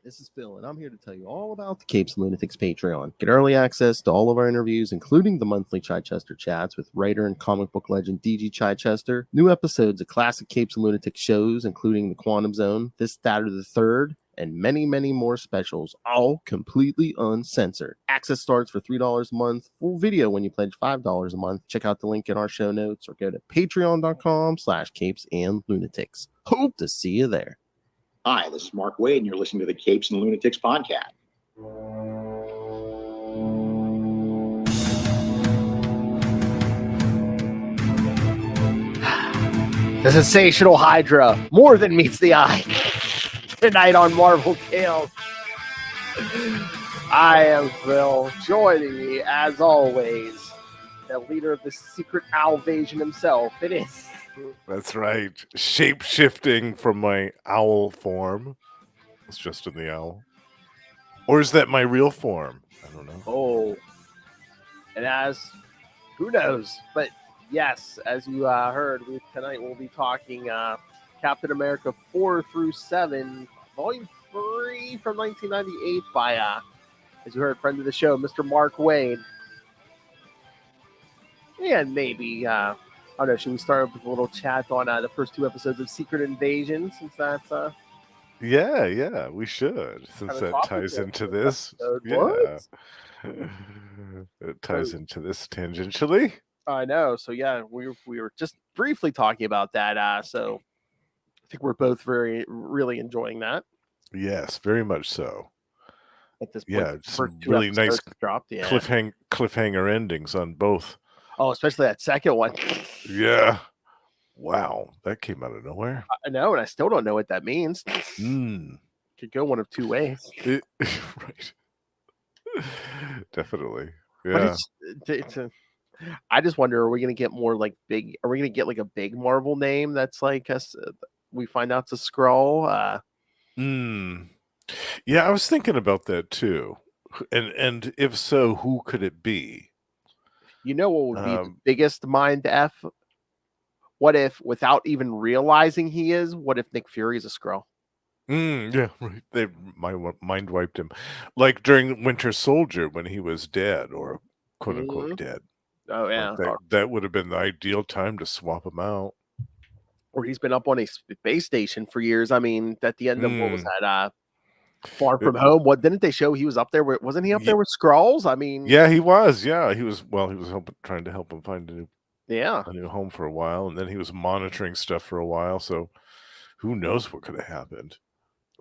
This is Phil, and I'm here to tell you all about the Capes and Lunatics Patreon. Get early access to all of our interviews, including the monthly Chichester chats with writer and comic book legend DG Chichester, new episodes of classic Capes and Lunatics shows, including The Quantum Zone, This, That, or the Third, and many, many more specials, all completely uncensored. Access starts for $3 a month, full video when you pledge $5 a month. Check out the link in our show notes or go to patreon.com/capesandlunatics. Hope to see you there. Hi, this is Mark Wade, and you're listening to the Capes and Lunatics podcast. The sensational Hydra, more than meets the eye. Tonight on Marvel Tales. I am Phil. Joining me, as always, the leader of the secret Owlvasion himself. It is. That's right. Shape-shifting from my owl form. It's just in the owl. Or is that my real form? I don't know. Oh. And who knows? But yes, as you heard, tonight we'll be talking Captain America 4 through 7, Volume 3 from 1998 by, as you heard, friend of the show, Mr. Mark Wade. And maybe, I don't know, should we start with a little chat on the first two episodes of Secret Invasion, since that's... Yeah, we should, since that ties into this. What? It ties into this tangentially. I know. So yeah, we were just briefly talking about that. So I think we're both really enjoying that. Yes, very much so. At this point, it's really nice dropped. Yeah. cliffhanger endings on both. Oh, especially that second one. Yeah. Wow, that came out of nowhere. I know, and I still don't know what that means. Could go one of two ways. Right. Definitely. Yeah. I just wonder, are we going to get more like big? Are we going to get like a big Marvel name that's like us? We find out it's a Skrull. Yeah, I was thinking about that too. And if so, who could it be? You know what would be the biggest mind F? What if, without even realizing he is, what if Nick Fury is a Skrull? Yeah, right. They mind wiped him, like during Winter Soldier when he was dead, or quote unquote dead. Oh yeah, like that would have been the ideal time to swap him out. Or he's been up on a space station for years. I mean, at the end of what was that? Far From Home. What didn't they show he was up there? Wasn't he up there with Skrulls? I mean, yeah, he was. Yeah, he was. Well, he was trying to help him find a new home for a while, and then he was monitoring stuff for a while. So, who knows what could have happened?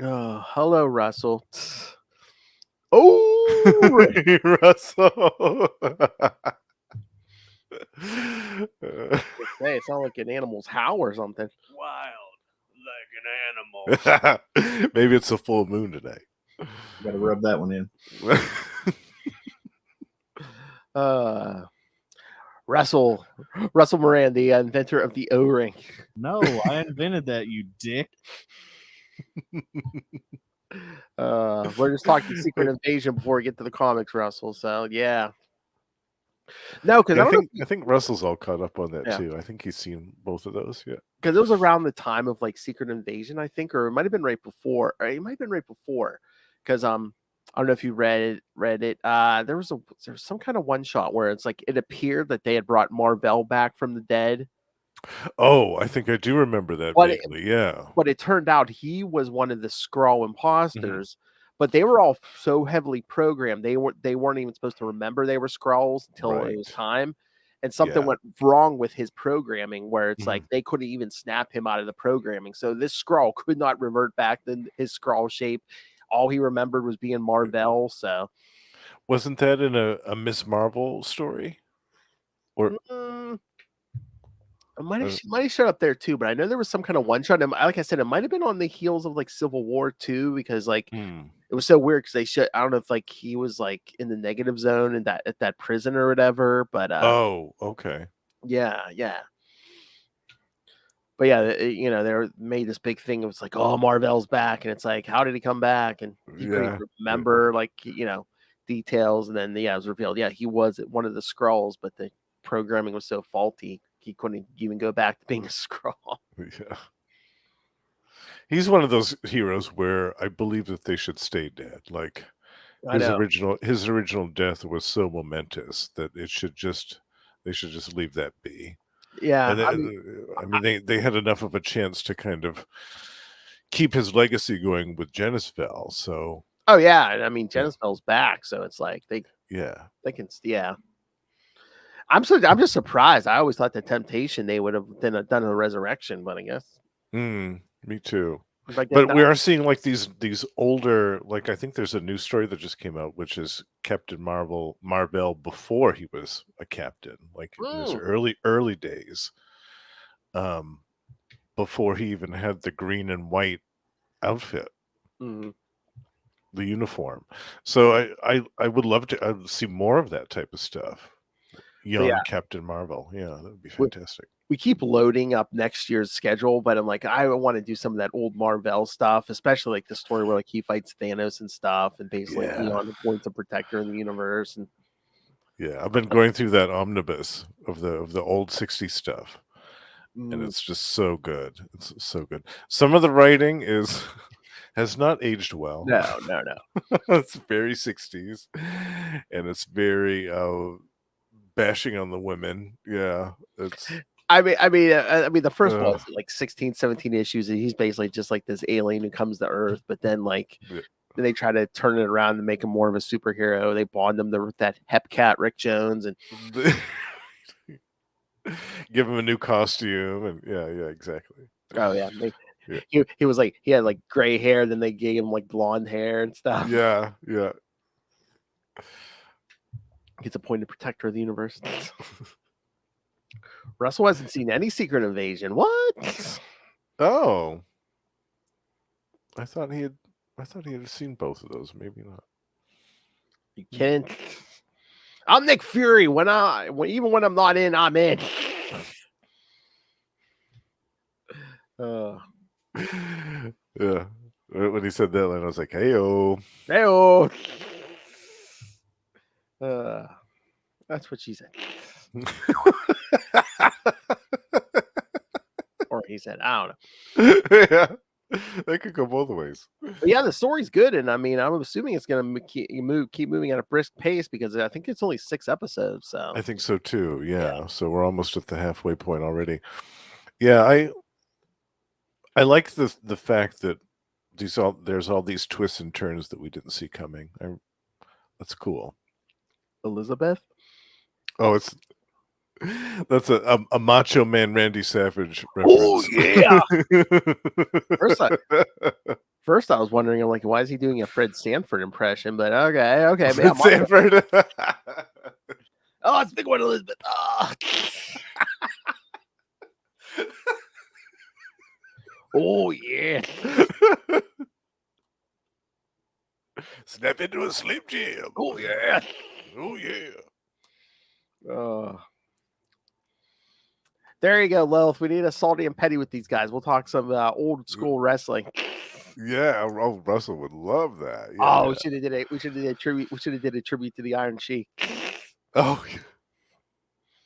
Oh, hello, Russell. Oh, Russell. Hey, it sounds like an animal's howl or something. Wild like an animal. Maybe it's a full moon today. You gotta rub that one in. Russell Moran, the inventor of the O-ring. No, I invented that, you dick. We're just talking Secret Invasion before we get to the comics, Russell. So yeah. No, because I think Russell's all caught up on that too. I think he's seen both of those. Yeah, because it was around the time of like Secret Invasion, I think, or it might have been right before. Or it might have been right before, because I don't know if you read it. There was some kind of one shot where it's like it appeared that they had brought Mar-Vell back from the dead. Oh, I think I do remember that vaguely. Yeah, but it turned out he was one of the Skrull imposters. But they were all so heavily programmed. They weren't even supposed to remember they were Skrulls until it was time. And something went wrong with his programming where it's like they couldn't even snap him out of the programming. So this Skrull could not revert back to his Skrull shape. All he remembered was being Mar-Vell. So wasn't that in a Miss Marvel story? Or it might have showed up there too, but I know there was some kind of one shot. And like I said, it might have been on the heels of like Civil War too, because like it was so weird because they showed. I don't know if like he was like in the negative zone and at that prison or whatever. But oh, okay, yeah. But yeah, they made this big thing. It was like, oh, Mar-Vell's back, and it's like, how did he come back? And he couldn't remember like details. And then it was revealed, he was one of the Skrulls, but the programming was so faulty he couldn't even go back to being a Skrull. He's one of those heroes where I believe that they should stay dead. Like his original death was so momentous that they should just leave that be. Yeah, And I mean, they had enough of a chance to kind of keep his legacy going with Genisvel. So oh yeah, I mean Genisvel's back, so it's like they can I'm just surprised. I always thought the Temptation they would have done a resurrection, but I guess. Me too. But we are seeing like these older, like I think there's a new story that just came out, which is Captain Marvel before he was a captain, like in his early days, before he even had the green and white outfit, the uniform. So I would love to see more of that type of stuff. Young Captain Marvel, yeah, that would be fantastic. We keep loading up next year's schedule, but I'm like, I want to do some of that old Marvel stuff, especially like the story where like he fights Thanos and stuff, and basically Leon points a protector in the universe. And I've been going through that omnibus of the old 60s stuff, and it's just so good. It's so good. Some of the writing has not aged well. No. It's very 60s, and it's very bashing on the women. Yeah, it's. I mean, the first one is like 16, 17 issues, and he's basically just like this alien who comes to Earth, but then like they try to turn it around and make him more of a superhero. They bond him to that Hepcat Rick Jones and give him a new costume, and yeah, exactly. Oh yeah, he was like he had like gray hair, then they gave him like blonde hair and stuff. Yeah. Gets appointed protector of the universe. Russell hasn't seen any Secret Invasion. What? Oh, I thought he had seen both of those. Maybe not. You can't. I'm Nick Fury. Even when I'm not in, I'm in. Yeah. When he said that line, I was like, "Heyo, heyo." That's what she said. Or he said, I don't know. Yeah, that could go both ways. But yeah, the story's good, and I mean, I'm assuming it's going to keep moving at a brisk pace because I think it's only 6 episodes. So I think so too. Yeah. So we're almost at the halfway point already. Yeah, I like the fact that there's all these twists and turns that we didn't see coming. That's cool. Elizabeth? Oh, that's a Macho Man Randy Savage reference. Oh yeah. First I was wondering, I'm like, why is he doing a Fred Sanford impression? But okay. Fred Sanford. Oh, it's Big One Elizabeth. Oh. Oh yeah. Snap into a Slim Jim. Oh yeah. Oh yeah. There you go, Lilith. We need a Salty and Petty with these guys. We'll talk some old school wrestling. Yeah, Russell would love that. Yeah. Oh, we should have did a tribute. We should have did a tribute to the Iron Sheik. Oh,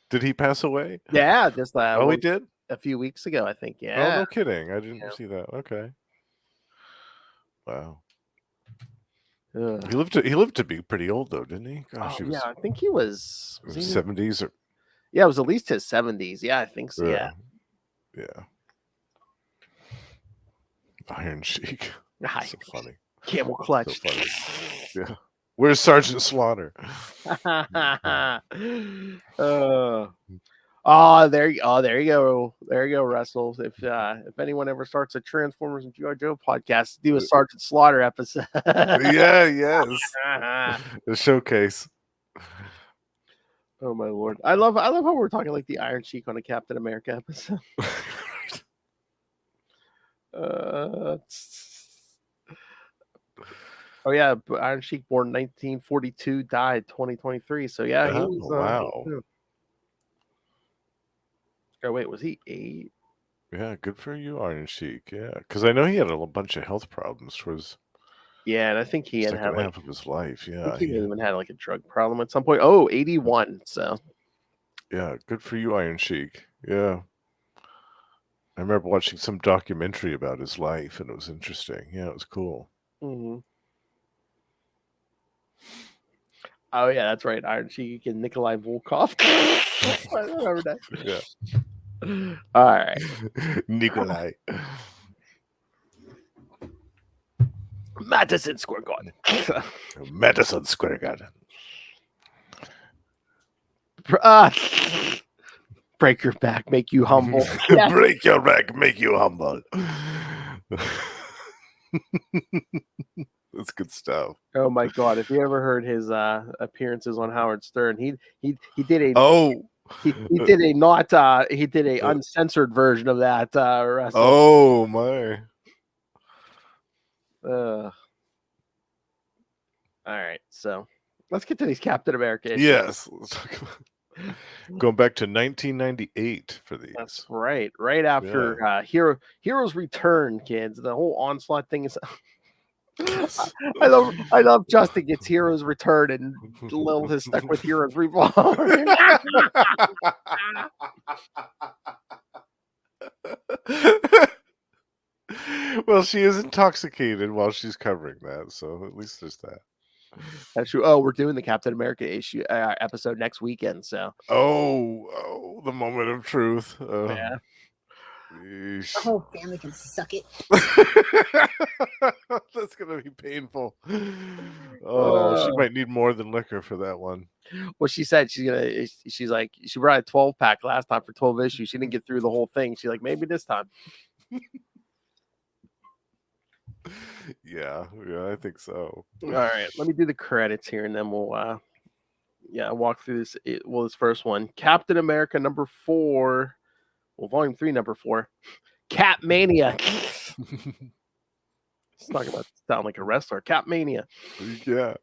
did he pass away? Yeah, just he did a few weeks ago, I think. Oh, Yeah. no kidding. I didn't see that. Okay. Wow. He lived to be pretty old though, didn't he? Gosh, yeah, I think he was 70s or yeah, it was at least his 70s. Yeah, I think so. Yeah. Iron Sheik. So funny. Camel clutch. So funny. Yeah. Where's Sergeant Slaughter? There you go. There you go, Russell. If anyone ever starts a Transformers and G.I. Joe podcast, do a Sergeant Slaughter episode. Yes. A showcase. Oh my lord. I love how we're talking like the Iron Sheik on a Captain America episode. Oh yeah, Iron Sheik born 1942, died 2023. So yeah, he was wow. Oh wait, was he 8? Yeah, good for you, Iron Sheik. Yeah, because I know he had a bunch of health problems towards. Yeah, and I think he had half of his life. Yeah, he even had like a drug problem at some point. Oh, 81. So yeah, good for you, Iron Sheik. Yeah, remember watching some documentary about his life, and it was interesting. Yeah, it was cool. Mm-hmm. Oh yeah, that's right. Iron Sheik and Nikolai Volkov. I remember that. Yeah. All right. Nikolai. Madison Square Garden. Madison Square Garden. Break your back, make you humble. Yes. Break your back, make you humble. That's good stuff. Oh my god! If you ever heard his appearances on Howard Stern, he did a he did a not he did a uncensored version of that wrestling. Oh my! All right, so let's get to these Captain America issues. Yes, let's talk about going back to 1998 for these. That's right. Right after Heroes Return, kids. The whole Onslaught thing is. I love Justin gets Heroes Return and Lil is stuck with Heroes Reborn. Well, she is intoxicated while she's covering that, so at least there's that. That's true. Oh, we're doing the Captain America issue episode next weekend. So oh, the moment of truth. yeah, The whole family can suck it. That's gonna be painful. Oh, she might need more than liquor for that one. Well, she said she's like she brought a 12-pack last time for 12 issues. She didn't get through the whole thing. She's like, maybe this time. Yeah, I think so. All right, let me do the credits here, and then we'll walk through this. This first one, Captain America number 4, volume 3, number 4, Cat Mania. It's not gonna sound like a wrestler. Cat Mania. Yeah.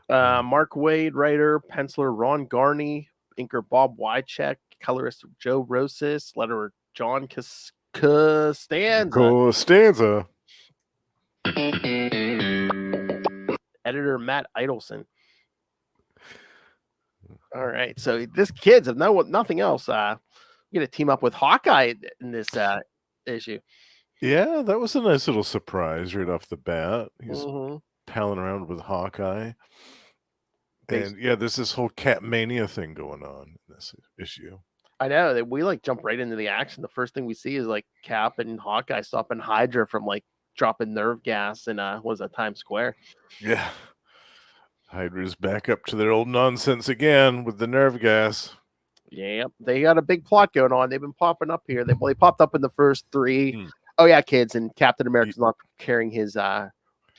Mark Waid, writer, penciler Ron Garney, inker Bob Wycheck, colorist Joe Rosas, letterer John Costanza. Editor Matt Idelson. All right, so this kids have nothing else. We're gonna team up with Hawkeye in this issue. Yeah, that was a nice little surprise right off the bat. He's Mm-hmm. palling around with Hawkeye. And yeah, there's this whole Cat Mania thing going on in this issue. I know that we like jump right into the action. The first thing we see is like Cap and Hawkeye stopping Hydra from like dropping nerve gas in Times Square. Yeah. Hydra's back up to their old nonsense again with the nerve gas. Yep, they got a big plot going on. They've been popping up here. They popped up in the first 3. Oh yeah, kids, and Captain America's not carrying his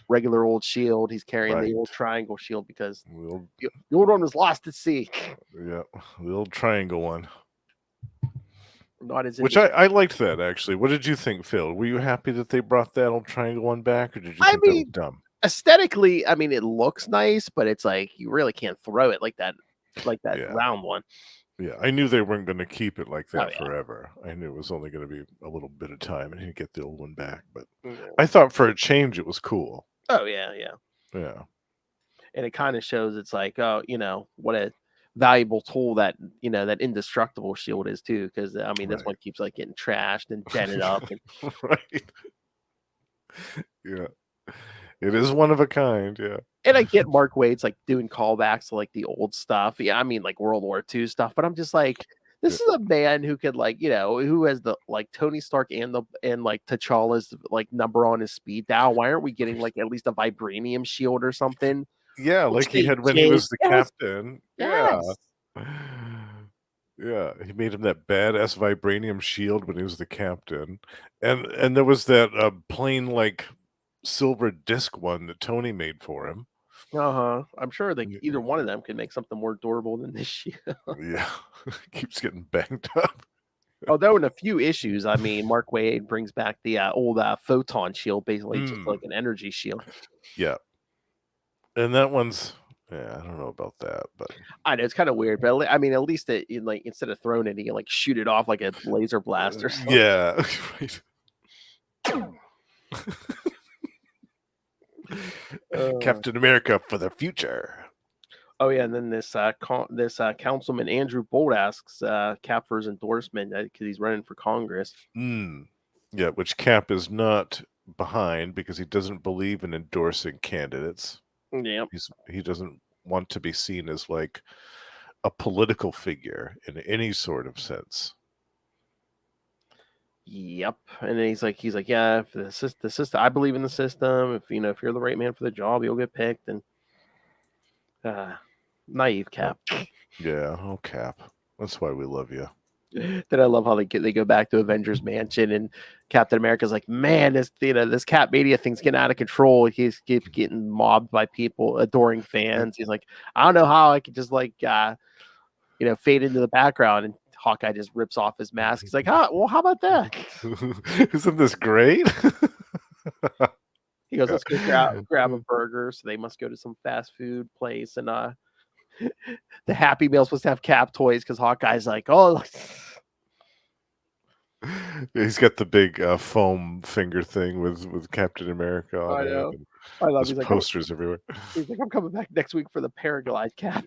regular old shield. He's carrying the old triangle shield because the old one was lost at sea. Yeah, the old triangle one. Not as which I liked that actually. What did you think, Phil? Were you happy that they brought that old triangle one back, or did you think that was dumb? Aesthetically, I mean, it looks nice, but it's like you really can't throw it like that round one. Yeah, I knew they weren't going to keep it like that forever. I knew it was only going to be a little bit of time and he'd get the old one back. But I thought for a change, it was cool. Oh, yeah. Yeah. And it kind of shows it's like, oh, what a valuable tool that, that indestructible shield is too. Because, I mean, this one keeps like getting trashed and dented up. And... Right. Yeah. It is one of a kind, yeah. And I get Mark Waid's like doing callbacks to like the old stuff. Yeah, I mean like World War II stuff, but I'm just like, this is a man who could like, who has the like Tony Stark and like T'Challa's like number on his speed dial. Why aren't we getting like at least a vibranium shield or something? Yeah, like he had when he was the captain. Yes. Yeah, he made him that badass vibranium shield when he was the captain. And there was that plain like silver disc one that Tony made for him. I'm sure that either one of them could make something more durable than this shield. Yeah, keeps getting banged up. Although in a few issues, I mean, Mark Waid brings back the old photon shield, basically just like an energy shield. Yeah, and that one's I don't know about that, but I know it's kind of weird. But I mean, at least like instead of throwing it, you can like shoot it off like a laser blast or something. Yeah, right. Captain America for the future. Oh yeah, and then this councilman Andrew Bolt asks Cap for his endorsement because he's running for Congress. Yeah, which Cap is not behind because he doesn't believe in endorsing candidates. Yep. He doesn't want to be seen as like a political figure in any sort of sense. Yep. And then he's like, yeah, if the system, I believe in the system. If if you're the right man for the job, you'll get picked. And naive Cap. Yeah, oh Cap. That's why we love you. Then I love how they go back to Avengers Mansion and Captain America's like, man, this Cap Mania thing's getting out of control. He's keeps getting mobbed by people, adoring fans. He's like, I don't know how I could just like fade into the background. And Hawkeye just rips off his mask. He's like, well, how about that? Isn't this great? He goes, let's go grab a burger. So they must go to some fast food place. And the Happy Meal's supposed to have Cap toys because Hawkeye's like, oh, he's got the big foam finger thing with Captain America on I know. it. I love. There's posters everywhere. He's like, I'm coming back next week for the paraglide, Cap.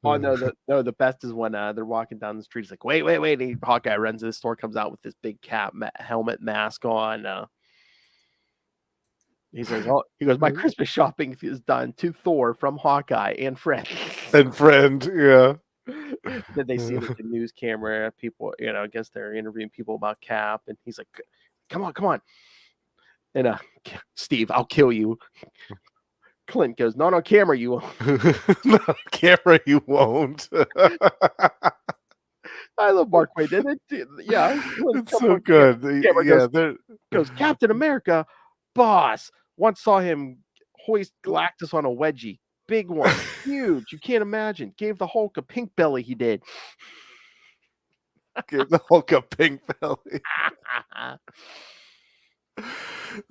Oh no, the best is when they're walking down the street. He's like, wait. And Hawkeye runs to the store, comes out with this big cap helmet mask on. He says, he goes, my Christmas shopping is done to Thor from Hawkeye and friend. Yeah. Then they see the news camera, people, I guess they're interviewing people about Cap, and he's like, come on. And Steve, I'll kill you. Clint goes, not on camera, you won't. Not on camera, you won't. I love Mark Waid. Yeah. It's so good. Goes, Captain America, boss. Once saw him hoist Galactus on a wedgie. Big one. Huge. You can't imagine. Gave the Hulk a pink belly, he did. Gave the Hulk a pink belly.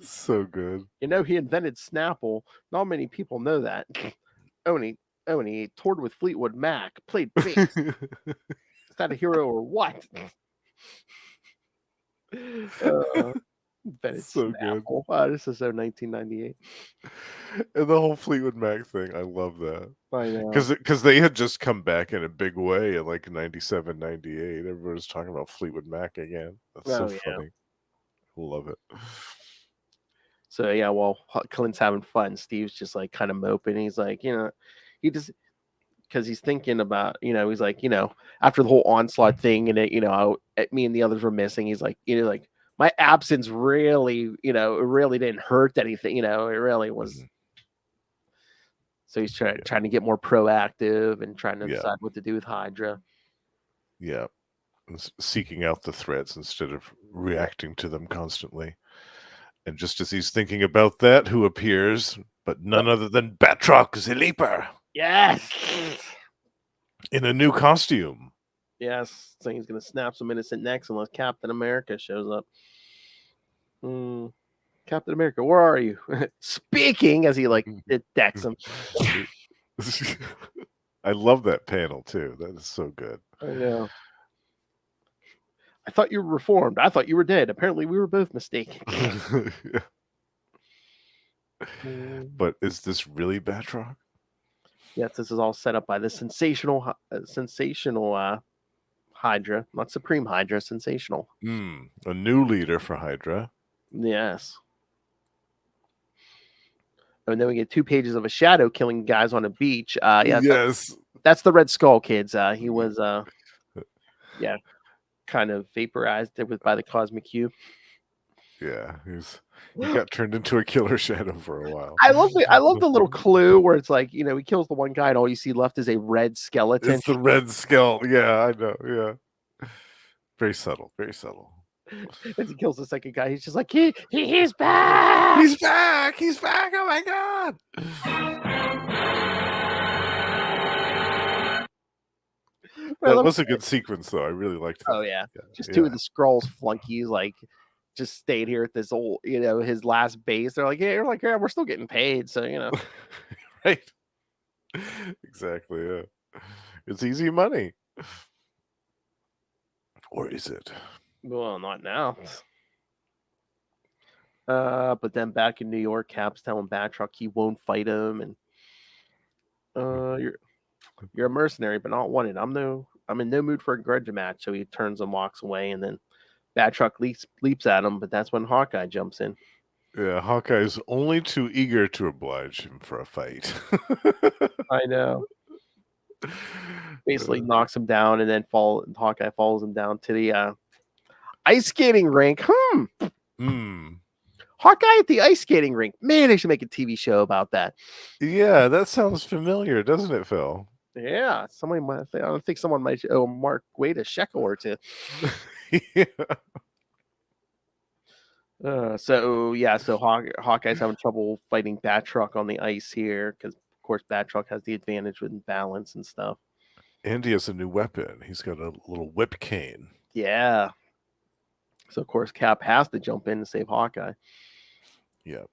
So good. He invented Snapple. Not many people know that. Only toured with Fleetwood Mac. Played bass. Is that a hero or what? Invented so Snapple. good. This is so 1998. And the whole Fleetwood Mac thing, I love that. I know. Because they had just come back in a big way in like 97, 98. Everyone was talking about Fleetwood Mac again. That's so funny. Love it. So yeah, while Clint's having fun, Steve's just like kind of moping. He's like, he just because he's thinking about, he's like, after the whole onslaught thing and me and the others were missing. He's like, like my absence really, it really didn't hurt anything. It really was. Mm-hmm. So he's trying to get more proactive and trying to decide what to do with Hydra. Yeah, seeking out the threats instead of reacting to them constantly. And just as he's thinking about that, who appears but none other than Batroc the Leaper. Yes! In a new costume. Yes, saying he's going to snap some innocent necks unless Captain America shows up. Captain America, where are you? Speaking as he decks him. I love that panel too. That is so good. I know. I thought you were reformed. I thought you were dead. Apparently, we were both mistaken. But is this really Batroc? Yes, this is all set up by the sensational Hydra, not Supreme Hydra, sensational. A new leader for Hydra. Yes. And then we get 2 pages of a shadow killing guys on a beach. Yes. That's the Red Skull, kids. He was, kind of vaporized by the cosmic cube. Yeah, he got turned into a killer shadow for a while. I love the little clue where it's like, he kills the one guy and all you see left is a red skeleton. It's the red skull. Yeah, I know. Yeah. Very subtle. Very subtle. As he kills the second guy, he's just like, he's back! He's back! He's back! Oh my god! That was a good sequence, though. I really liked that. Oh yeah, just 2 of the Skrulls flunkies, like, just stayed here at this old, his last base. They're like, yeah, we're still getting paid, so right? Exactly. Yeah, it's easy money, or is it? Well, not now. But then back in New York, Cap's telling Batroc he won't fight him, and you're a mercenary, but not wanted. I'm in no mood for a grudge match. So he turns and walks away, and then Batroc leaps at him, but that's when Hawkeye jumps in. Yeah, Hawkeye's only too eager to oblige him for a fight. I know. Basically knocks him down, and then Hawkeye follows him down to the ice skating rink. Hawkeye at the ice skating rink. Man, they should make a TV show about that. Yeah, that sounds familiar, doesn't it, Phil? Yeah, somebody might. I don't think someone might owe Mark Wade a shekel or two. Yeah. So Hawkeye's having trouble fighting Batroc on the ice here because, of course, Batroc has the advantage with balance and stuff. And he has a new weapon. He's got a little whip cane. Yeah. So, of course, Cap has to jump in and save Hawkeye. Yeah.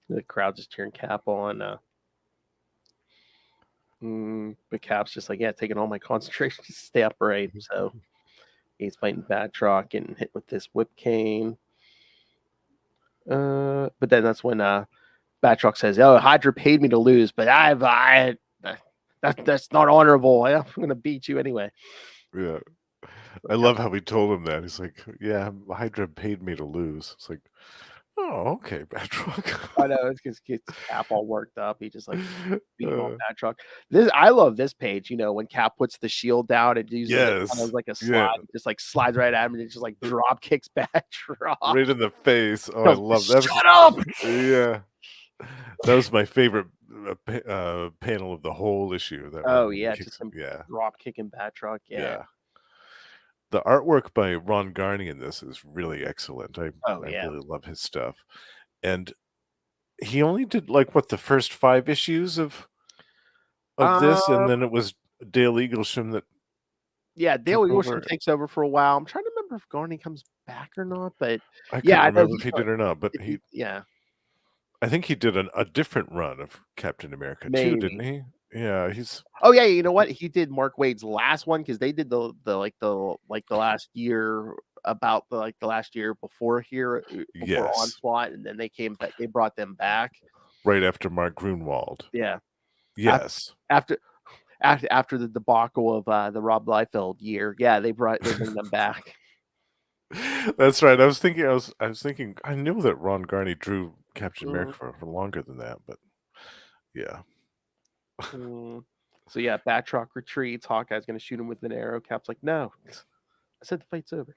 The crowd just cheering Cap on. But Cap's just like, yeah, taking all my concentration to stay upright. So he's fighting Batroc and hit with this whip cane. But then that's when Batroc says, "Oh, Hydra paid me to lose, but that's not honorable. I'm gonna beat you anyway." Yeah. I love how he told him that. He's like, "Yeah, Hydra paid me to lose." It's like, "Oh, okay, Batroc." I know, it's because gets Cap all worked up. He just like beating on Batroc. I love this page. When Cap puts the shield down and uses it kind of like a slide, just like slides right at him and it just like drop kicks Batroc right in the face. Oh, I love that. Shut up! Yeah, that was my favorite panel of the whole issue. That just him drop kicking Batroc. Yeah. The artwork by Ron Garney in this is really excellent. I really love his stuff. And he only did the first 5 issues of this, and then it was Dale Eaglesham that. Yeah, Dale Eaglesham takes over for a while. I'm trying to remember if Garney comes back or not, but I can't remember if he did or not. But I think he did a different run of Captain America too, didn't he? Yeah, he's. Oh yeah, you know what? He did Mark Waid's last one because they did the last year about the last year before here before Onslaught, and then they came back. They brought them back right after Mark Grunwald. Yeah. Yes. After the debacle of the Rob Liefeld year, they bring them back. That's right. I was thinking. I knew that Ron Garney drew Captain America for longer than that, but yeah. So Batroc retreats. Hawkeye's going to shoot him with an arrow. Cap's like, "No, I said the fight's over."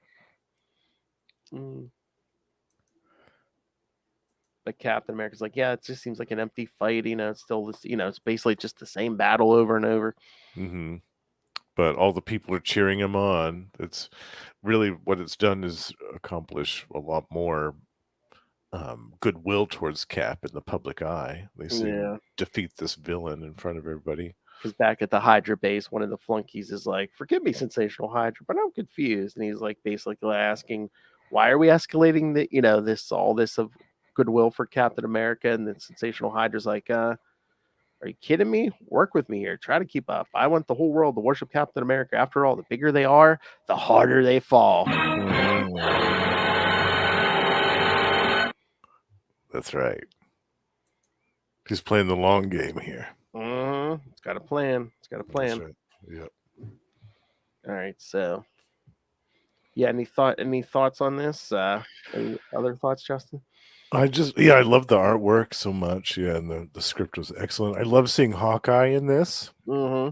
But Captain America's like, "Yeah, it just seems like an empty fight. It's still this. It's basically just the same battle over and over." Mm-hmm. But all the people are cheering him on. It's really what it's done is accomplish a lot more goodwill towards Cap in the public eye. They see him defeat this villain in front of everybody. Because back at the Hydra base, one of the flunkies is like, "Forgive me, Sensational Hydra, but I'm confused." And he's like basically asking, "Why are we escalating this of goodwill for Captain America?" And then Sensational Hydra's like, "Are you kidding me? Work with me here. Try to keep up. I want the whole world to worship Captain America. After all, the bigger they are, the harder they fall." That's right. He's playing the long game here. It's got a plan. That's right. Yep. All right. So, any thoughts on this? Any other thoughts, Justin? I love the artwork so much. Yeah, and the script was excellent. I love seeing Hawkeye in this. I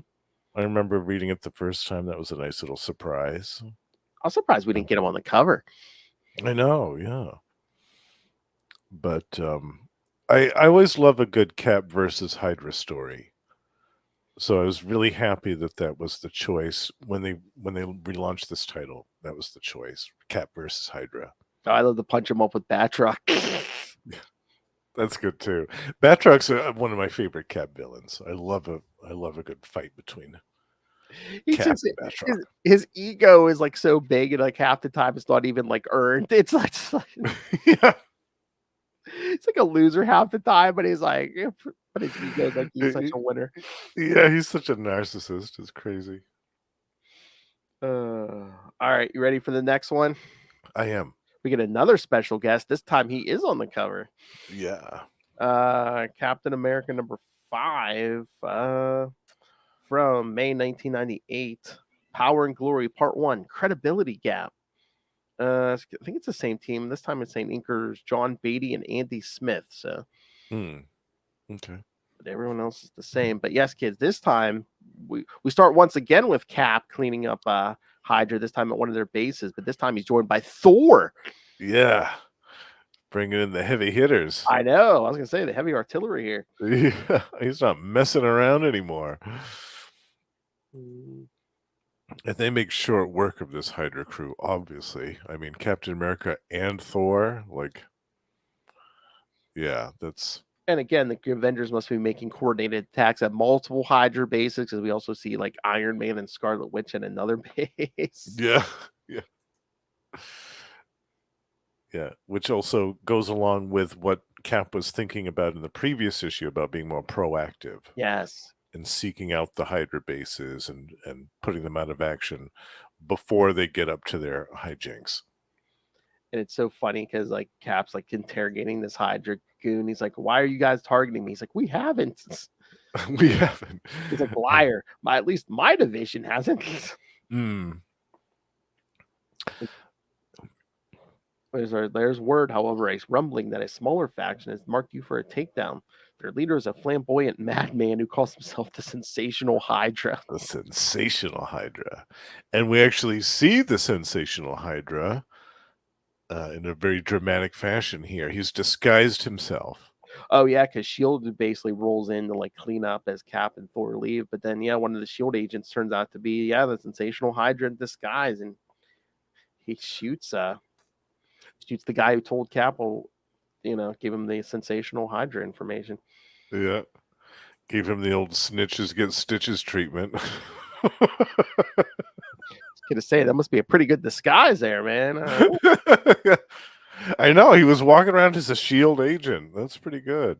remember reading it the first time. That was a nice little surprise. I was surprised we didn't get him on the cover. I know, yeah. But I always love a good Cap versus Hydra story. So I was really happy that was the choice when they relaunched this title. That was the choice: Cap versus Hydra. Oh, I love to punch him up with Batroc. That's good too. Batroc's one of my favorite Cap villains. I love a good fight between Cap and Batroc. His ego is like so big, and like half the time it's not even like earned. It's like yeah. It's like a loser half the time, but he's like, but his ego is like he's such a winner. Yeah, he's such a narcissist. It's crazy. All right, you ready for the next one? I am. we get another special guest. This time he is on the cover. Yeah. Captain America #5 from May 1998. Power and Glory Part 1, Credibility Gap. I think it's the same team. This time it's St. Inkers, John Beatty and Andy Smith. So, Okay. but everyone else is the same. But yes, kids, this time we start once again with Cap cleaning up Hydra. This time at one of their bases, but this time he's joined by Thor. Yeah, bringing in the heavy hitters. I know. I was gonna say the heavy artillery here. Yeah, he's not messing around anymore. And they make short work of this Hydra crew, obviously. I mean, Captain America and Thor, like, yeah, that's... And again, the Avengers must be making coordinated attacks at multiple Hydra bases, because we also see like Iron Man and Scarlet Witch in another base. Yeah, yeah. Yeah, which also goes along with what Cap was thinking about in the previous issue about being more proactive. Yes. And seeking out the Hydra bases and putting them out of action before they get up to their hijinks. And it's so funny because like Cap's like interrogating this Hydra goon. He's like, "Why are you guys targeting me?" He's like, "We haven't." We haven't. He's like, "Liar! At least my division hasn't." There's word, however, a rumbling that a smaller faction has marked you for a takedown. Their leader is a flamboyant madman who calls himself the Sensational Hydra. The Sensational Hydra. And we actually see the Sensational Hydra in a very dramatic fashion here. He's disguised himself. Oh, yeah, because S.H.I.E.L.D. basically rolls in to like clean up as Cap and Thor leave. But then, yeah, one of the S.H.I.E.L.D. agents turns out to be, the Sensational Hydra in disguise. And he shoots the guy who told Cap, give him the Sensational Hydra information. Yeah. Gave him the old snitches get stitches treatment. Gonna say that must be a pretty good disguise there, man. I know, he was walking around as a S.H.I.E.L.D. agent. That's pretty good.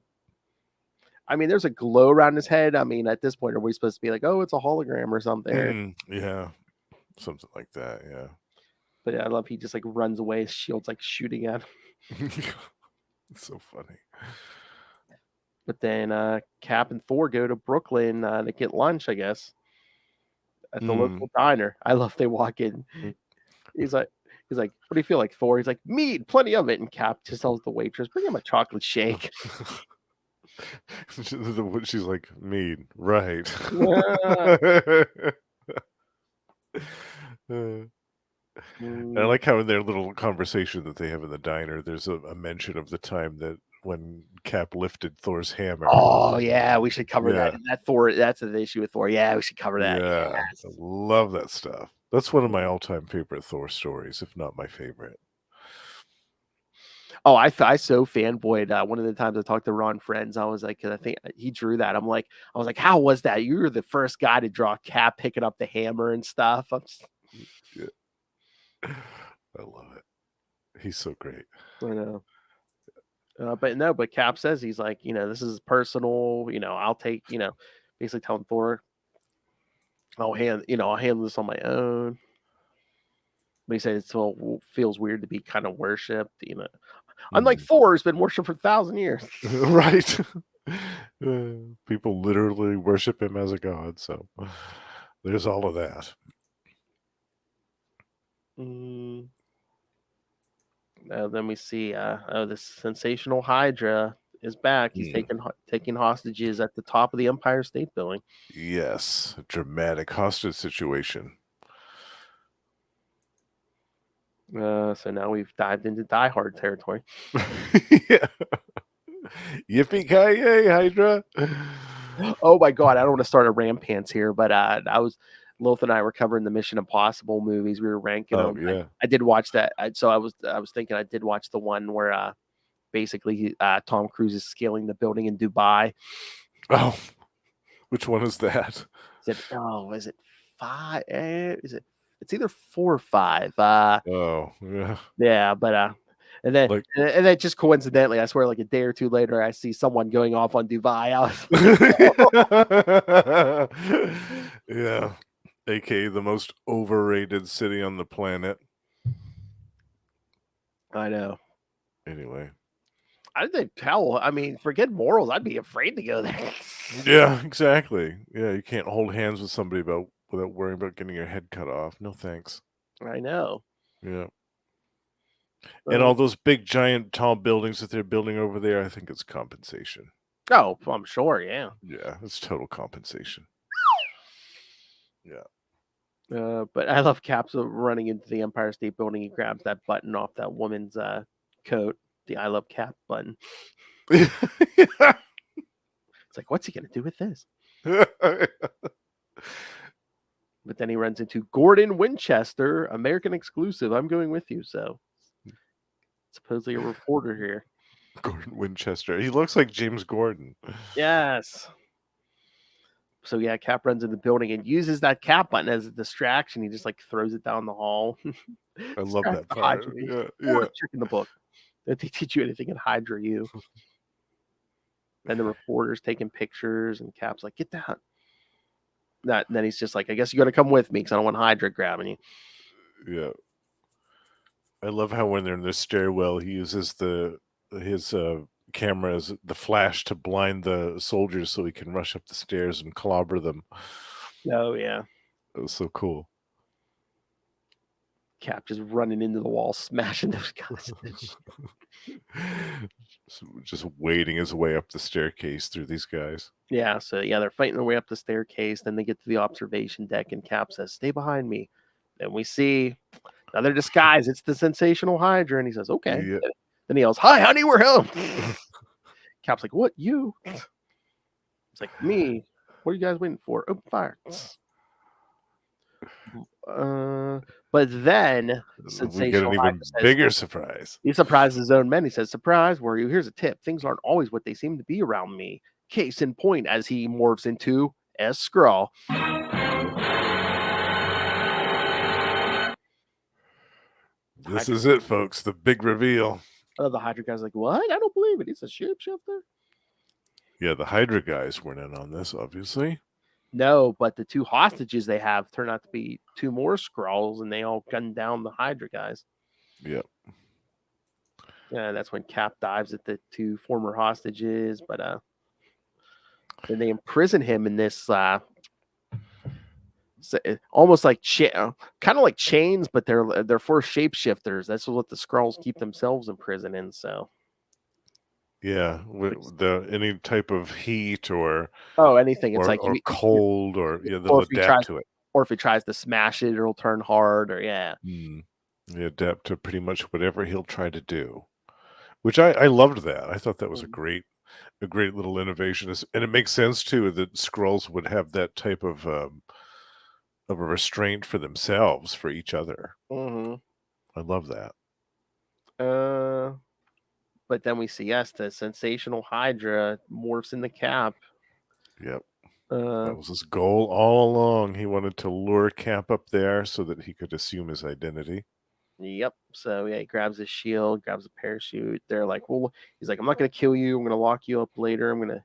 I mean, there's a glow around his head. I mean, at this point, are we supposed to be like, oh, it's a hologram or something? Yeah, something like that. Yeah. But yeah, I love he just like runs away. S.H.I.E.L.D's like shooting at him. It's so funny. But then Cap and Thor go to Brooklyn to get lunch, I guess, at the local diner. I love they walk in. He's like, what do you feel like, Thor? He's like, meat, plenty of it. And Cap just tells the waitress, bring him a chocolate shake. She's like, meat, right. I like how in their little conversation that they have in the diner, there's a mention of the time that when Cap lifted Thor's hammer. Oh yeah, we should cover that. That Thor, that's the issue with Thor. Yeah, we should cover that. Yeah, yes. I love that stuff. That's one of my all-time favorite Thor stories, if not my favorite. Oh, I so fanboyed. One of the times I talked to Ron Friends, I was like, because I think he drew that. I was like, how was that? You were the first guy to draw Cap picking up the hammer and stuff. Yeah. I love it. He's so great. I know. But Cap says he's like, this is personal. I'll take, basically telling Thor, I'll handle this on my own. But he said it still feels weird to be kind of worshipped, Unlike Thor, who's been worshipped for 1,000 years. Right. People literally worship him as a god, so there's all of that. Then we see the Sensational Hydra is back. He's taking hostages at the top of the Empire State Building. Yes, a dramatic hostage situation. So now we've dived into Die Hard territory. Yeah. Yippee-ki-yay, Hydra. Oh my god, I don't want to start a rampants here, but Lilith and I were covering the Mission Impossible movies. We were ranking them. Yeah. I did watch that. So I was thinking I did watch the one where basically Tom Cruise is scaling the building in Dubai. Oh, which one is that? Is it 5? It's either 4 or 5. Oh, yeah. Yeah, but and then just coincidentally, I swear, like a day or two later, I see someone going off on Dubai. Yeah, aka the most overrated city on the planet. I know. Anyway. I think hell. I mean, forget morals. I'd be afraid to go there. Yeah, exactly. Yeah, you can't hold hands with somebody without worrying about getting your head cut off. No thanks. I know. Yeah. And all those big, giant, tall buildings that they're building over there, I think it's compensation. Oh, I'm sure. Yeah. Yeah, it's total compensation. Yeah. But I love Caps running into the Empire State Building. He grabs that button off that woman's coat, the "I love Cap" button. Yeah. It's like, what's he gonna do with this? But then he runs into Gordon Winchester, American exclusive. I'm going with you. So supposedly a reporter here. Gordon Winchester. He looks like James Gordon. Yes. So yeah, Cap runs in the building and uses that Cap button as a distraction. He just like throws it down the hall. I love that part. Yeah, yeah. Trick in the book. Don't they teach you anything in Hydra? You. And the reporter's taking pictures, and Cap's like, "Get down." And then he's just like, "I guess you got to come with me because I don't want Hydra grabbing you." Yeah. I love how when they're in the stairwell, he uses his camera as the flash to blind the soldiers so he can rush up the stairs and clobber them. Oh yeah. It was so cool. Cap just running into the wall, smashing those guys. Just wading his way up the staircase through these guys. Yeah, so yeah, they're fighting their way up the staircase. Then they get to the observation deck, and Cap says, "Stay behind me." Then we see another disguise. It's the sensational Hydra, and he says, "Okay." Yeah. Then he yells, "Hi, honey, we're home." Cap's like, "What? You?" It's like, "Me. What are you guys waiting for? Open fire." But then we get an even bigger surprise. He surprises his own men. He says, "Surprise, were you? Here's a tip. Things aren't always what they seem to be around me." Case in point, as he morphs into a Skrull. This is it, folks. The big reveal. The Hydra guy's like, "What? I don't believe it. He's a shapeshifter." Yeah, the Hydra guys weren't in on this, obviously. No, but the two hostages they have turn out to be two more Skrulls, and they all gun down the Hydra guys. Yep. Yeah, that's when Cap dives at the two former hostages, but then they imprison him in this almost like kind of like chains, but they're for shapeshifters. That's what the Skrulls keep themselves in prison in. So yeah, any type of heat or anything. It's or cold or they'll adapt to it. Or if he tries to smash it, it'll turn hard. Or They adapt to pretty much whatever he'll try to do. Which I loved that. I thought that was a great little innovation, and it makes sense too that Skrulls would have that type of a restraint for themselves, for each other. Mm-hmm. I love that. But then we see the sensational Hydra morphs in the Cap. Yep. That was his goal all along. He wanted to lure Cap up there so that he could assume his identity. Yep. So he grabs his shield, grabs a parachute. They're like, "Well," he's like, "I'm not gonna kill you. I'm gonna lock you up later. I'm gonna."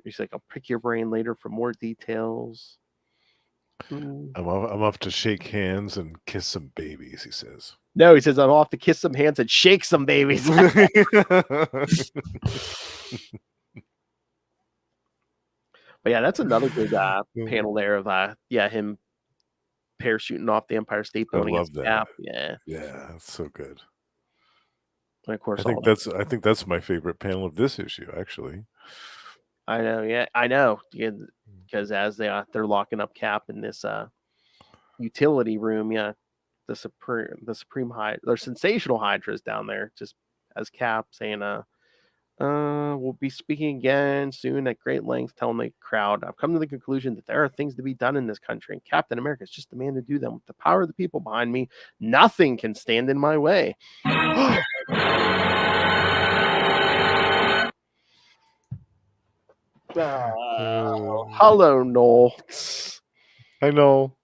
He's like, "I'll pick your brain later for more details." I'm off to shake hands and kiss some babies, he says. No, he says, "I'm off to kiss some hands and shake some babies." But yeah, that's another good panel there of him parachuting off the Empire State Building. I love that. Cap. Yeah, that's so good. And of course, I think that's my favorite panel of this issue, actually. I know, yeah, I know, because as they're locking up Cap in this utility room, the supreme Hydra, their sensational Hydras down there, just as Cap saying, "We'll be speaking again soon at great length, telling the crowd, I've come to the conclusion that there are things to be done in this country, and Captain America is just the man to do them. With the power of the people behind me, nothing can stand in my way." Hello, Noel. I know.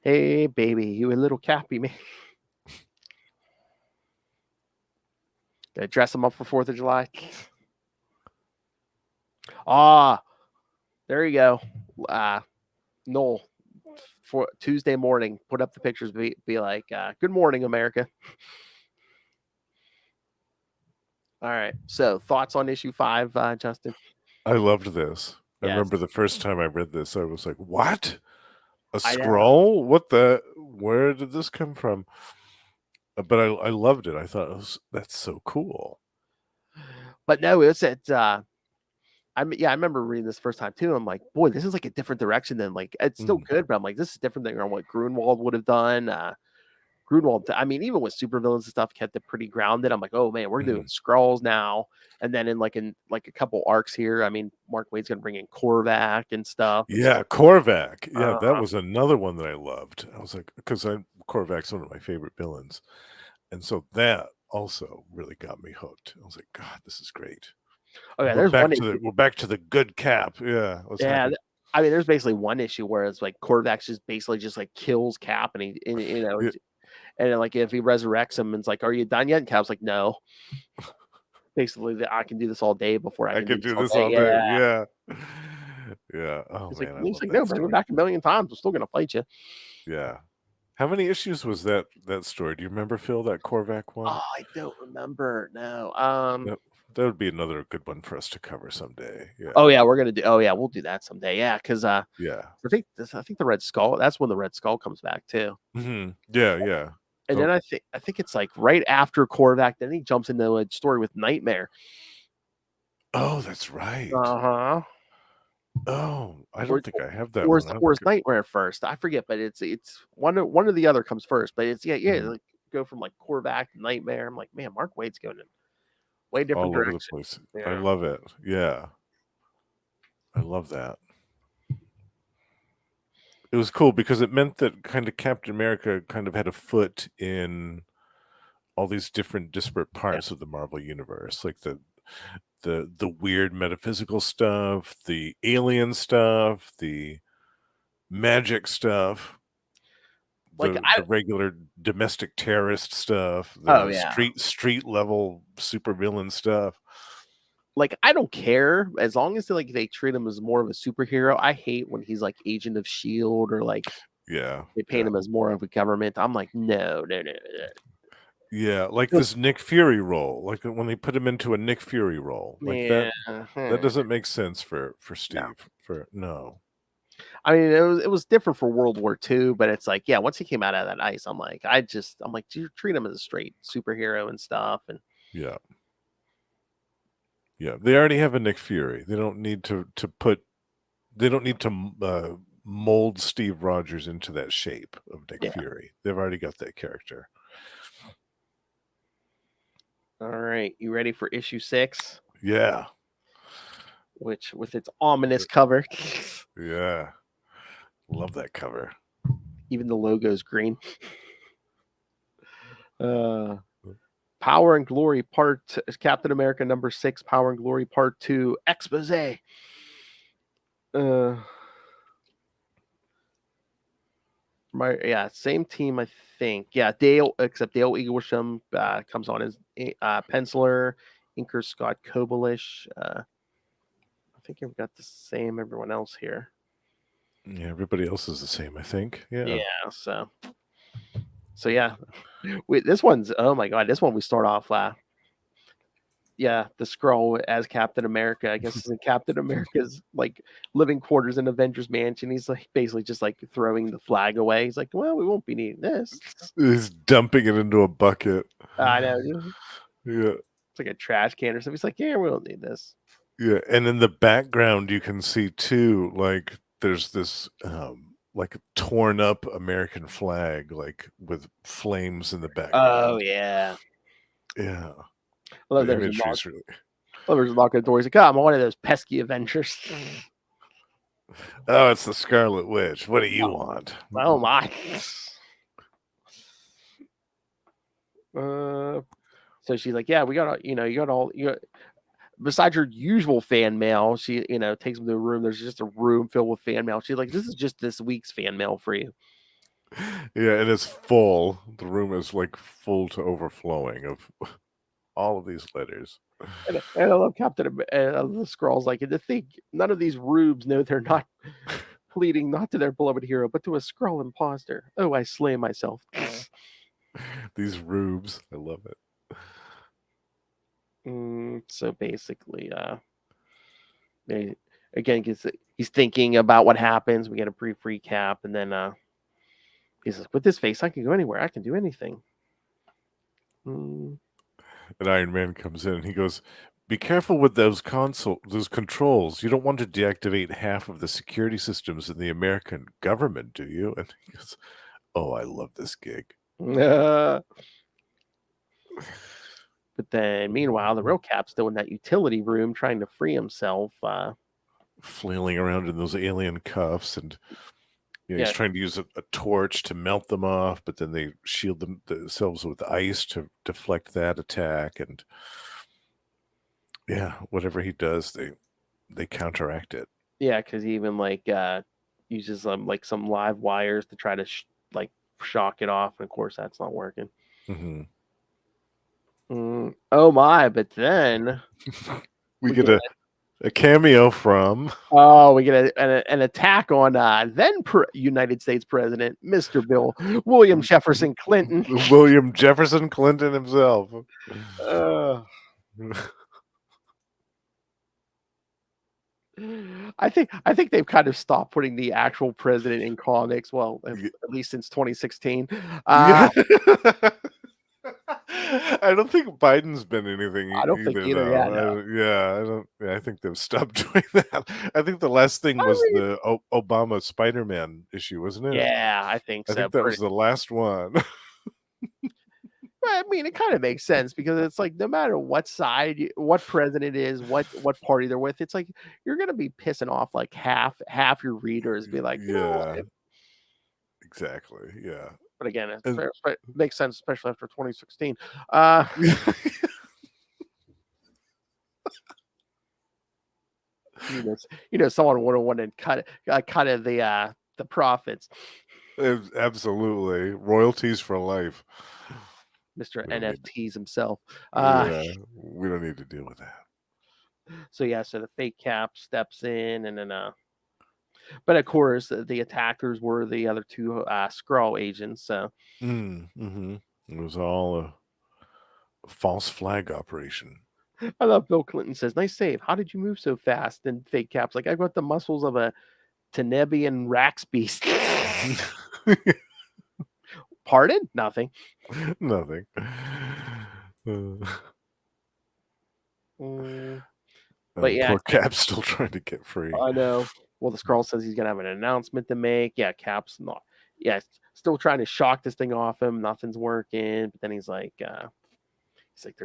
Hey, baby, you a little Cappy man. Gonna dress him up for 4th of July. There you go. Noel, for Tuesday morning, put up the pictures. Be like, "Good morning, America." All right. So thoughts on issue 5, Justin? I loved this. I Yes. remember the first time I read this, I was like, "What? A I know. Skrull? What the? Where did this come from?" But I loved it. I thought that's so cool. But no, it's at I remember reading this first time too. I'm like, boy, this is like a different direction than like it's still good, but I'm like, this is different than what Grunwald would have done. Grunwald, I mean, even with supervillains and stuff, kept it pretty grounded. I'm like, oh man, we're doing Skrulls now. And then in a couple arcs here, I mean, Mark Waid's gonna bring in Korvac and stuff. Yeah, Korvac. Yeah, that was another one that I loved. I was like, because Korvac's one of my favorite villains, and so that also really got me hooked. I was like, God, this is great. Oh yeah, we're there's one issue. We're back to the good Cap. Yeah, yeah. I mean, there's basically one issue where it's like Korvac just basically just like kills Cap, and Yeah. and like if he resurrects him, and it's like, are you done yet? And Cap's like, no. Basically, I can do this all day before I can do this all day. Yeah. Yeah. Oh man, he's like, no, bring me back a million times. I'm still gonna fight you. Yeah. How many issues was that story? Do you remember, Phil, that Korvac one? Oh, I don't remember. No. That would be another good one for us to cover someday. Yeah. Oh yeah, we'll do that someday. Yeah, because yeah, I think the Red Skull. That's when the Red Skull comes back too. Mm-hmm. Yeah. And then I think it's like right after Korvac. Then he jumps into a story with Nightmare. Oh, that's right. Uh-huh. Oh, I don't think I have that or one. Or is Nightmare first? I forget, but it's one or the other comes first. But it's like go from like Korvac to Nightmare. I'm like, man, Mark Waid's going in way different all direction. over the place. Yeah. I love it. Yeah, I love that. It was cool because it meant that kind of Captain America kind of had a foot in all these different disparate parts of the Marvel universe, like the weird metaphysical stuff, the alien stuff, the magic stuff, the regular domestic terrorist stuff, the street level supervillain stuff. Like, I don't care as long as they treat him as more of a superhero. I hate when he's like Agent of Shield or like they paint him as more of a government. I'm like, no. Yeah, like this Nick Fury role, like when they put him into a Nick Fury role, like that doesn't make sense for Steve. No. I mean, it was different for World War II, but it's like, yeah, once he came out of that ice, I'm like, you treat him as a straight superhero and stuff, and yeah, they already have a Nick Fury. They don't need to mold Steve Rogers into that shape of Nick Fury. They've already got that character. All right, you ready for issue 6? Yeah. Which with its ominous cover. Yeah. Love that cover. Even the logo's green. Power and Glory Captain America number 6, Power and Glory Part 2, expose. Same team, I think. Yeah, Dale, except Dale Eaglesham comes on as penciler, inker Scott Kobelish. I think I've got the same everyone else here. Yeah, everybody else is the same, I think. Yeah. So yeah. This one's, oh my god, this one we start off the Skrull as Captain America. I guess it's in Captain America's like living quarters in Avengers Mansion. He's like basically just like throwing the flag away. He's like, well, we won't be needing this. He's dumping it into a bucket. I know. Yeah. It's like a trash can or something. He's like, yeah, we don't need this. Yeah, and in the background you can see too, like there's this like a torn up American flag, like with flames in the background. Oh yeah. Yeah. Well, there's a knock at the door. He's like, I'm one of those pesky Avengers. Oh, it's the Scarlet Witch. What do you want? Oh my. So she's like, yeah, we got besides your usual fan mail, she takes him to a room. There's just a room filled with fan mail. She's like, this is just this week's fan mail for you. Yeah, and it's full. The room is like full to overflowing of all of these letters. And I love Captain the Skrulls, like, and to think none of these rubes know they're not pleading not to their beloved hero, but to a Skrull imposter. Oh, I slay myself. These rubes, I love it. So basically, again, he's thinking about what happens. We get a brief recap, and then he's like, "With this face, I can go anywhere. I can do anything." And Iron Man comes in and he goes, "Be careful with those controls. You don't want to deactivate half of the security systems in the American government, do you?" And he goes, "Oh, I love this gig." But then, meanwhile, the real Cap's still in that utility room trying to free himself. Flailing around in those alien cuffs, and he's Yeah. trying to use a torch to melt them off, but then they shield themselves with ice to deflect that attack, and whatever he does, they counteract it. Yeah, because he even uses like some live wires to try to shock it off, and of course that's not working. Oh my! But then we get a cameo from we get an attack on then United States President Mr. William Jefferson Clinton. William Jefferson Clinton himself. I think they've kind of stopped putting the actual president in comics. Well, at least since 2016. I don't think Biden's been anything. I don't think either. Yeah, no. I think they've stopped doing that. I think the last thing was the Obama Spider-Man issue, wasn't it? Yeah, I think so. I think that was the last one. I mean, it kind of makes sense because it's like no matter what side, what president is, what party they're with, it's like you're gonna be pissing off like half your readers. Be like, exactly, yeah. But again, it makes sense, especially after 2016. Someone would have wanted cut of the profits. Absolutely, royalties for life. Mr. NFTs himself. We don't need to deal with that. So the fake Cap steps in, and then but of course the attackers were the other two Skrull agents. So it was all a false flag operation. I love Bill Clinton says, "Nice save. How did you move so fast?" And fake Cap's like, "I've got the muscles of a Tenebian Rax beast." Pardon? Nothing. Nothing. But poor Cap's still trying to get free. I know. Well, the Skrull says he's gonna have an announcement to make. Yeah, Cap's not. Yeah, still trying to shock this thing off him. Nothing's working. But then he's like, there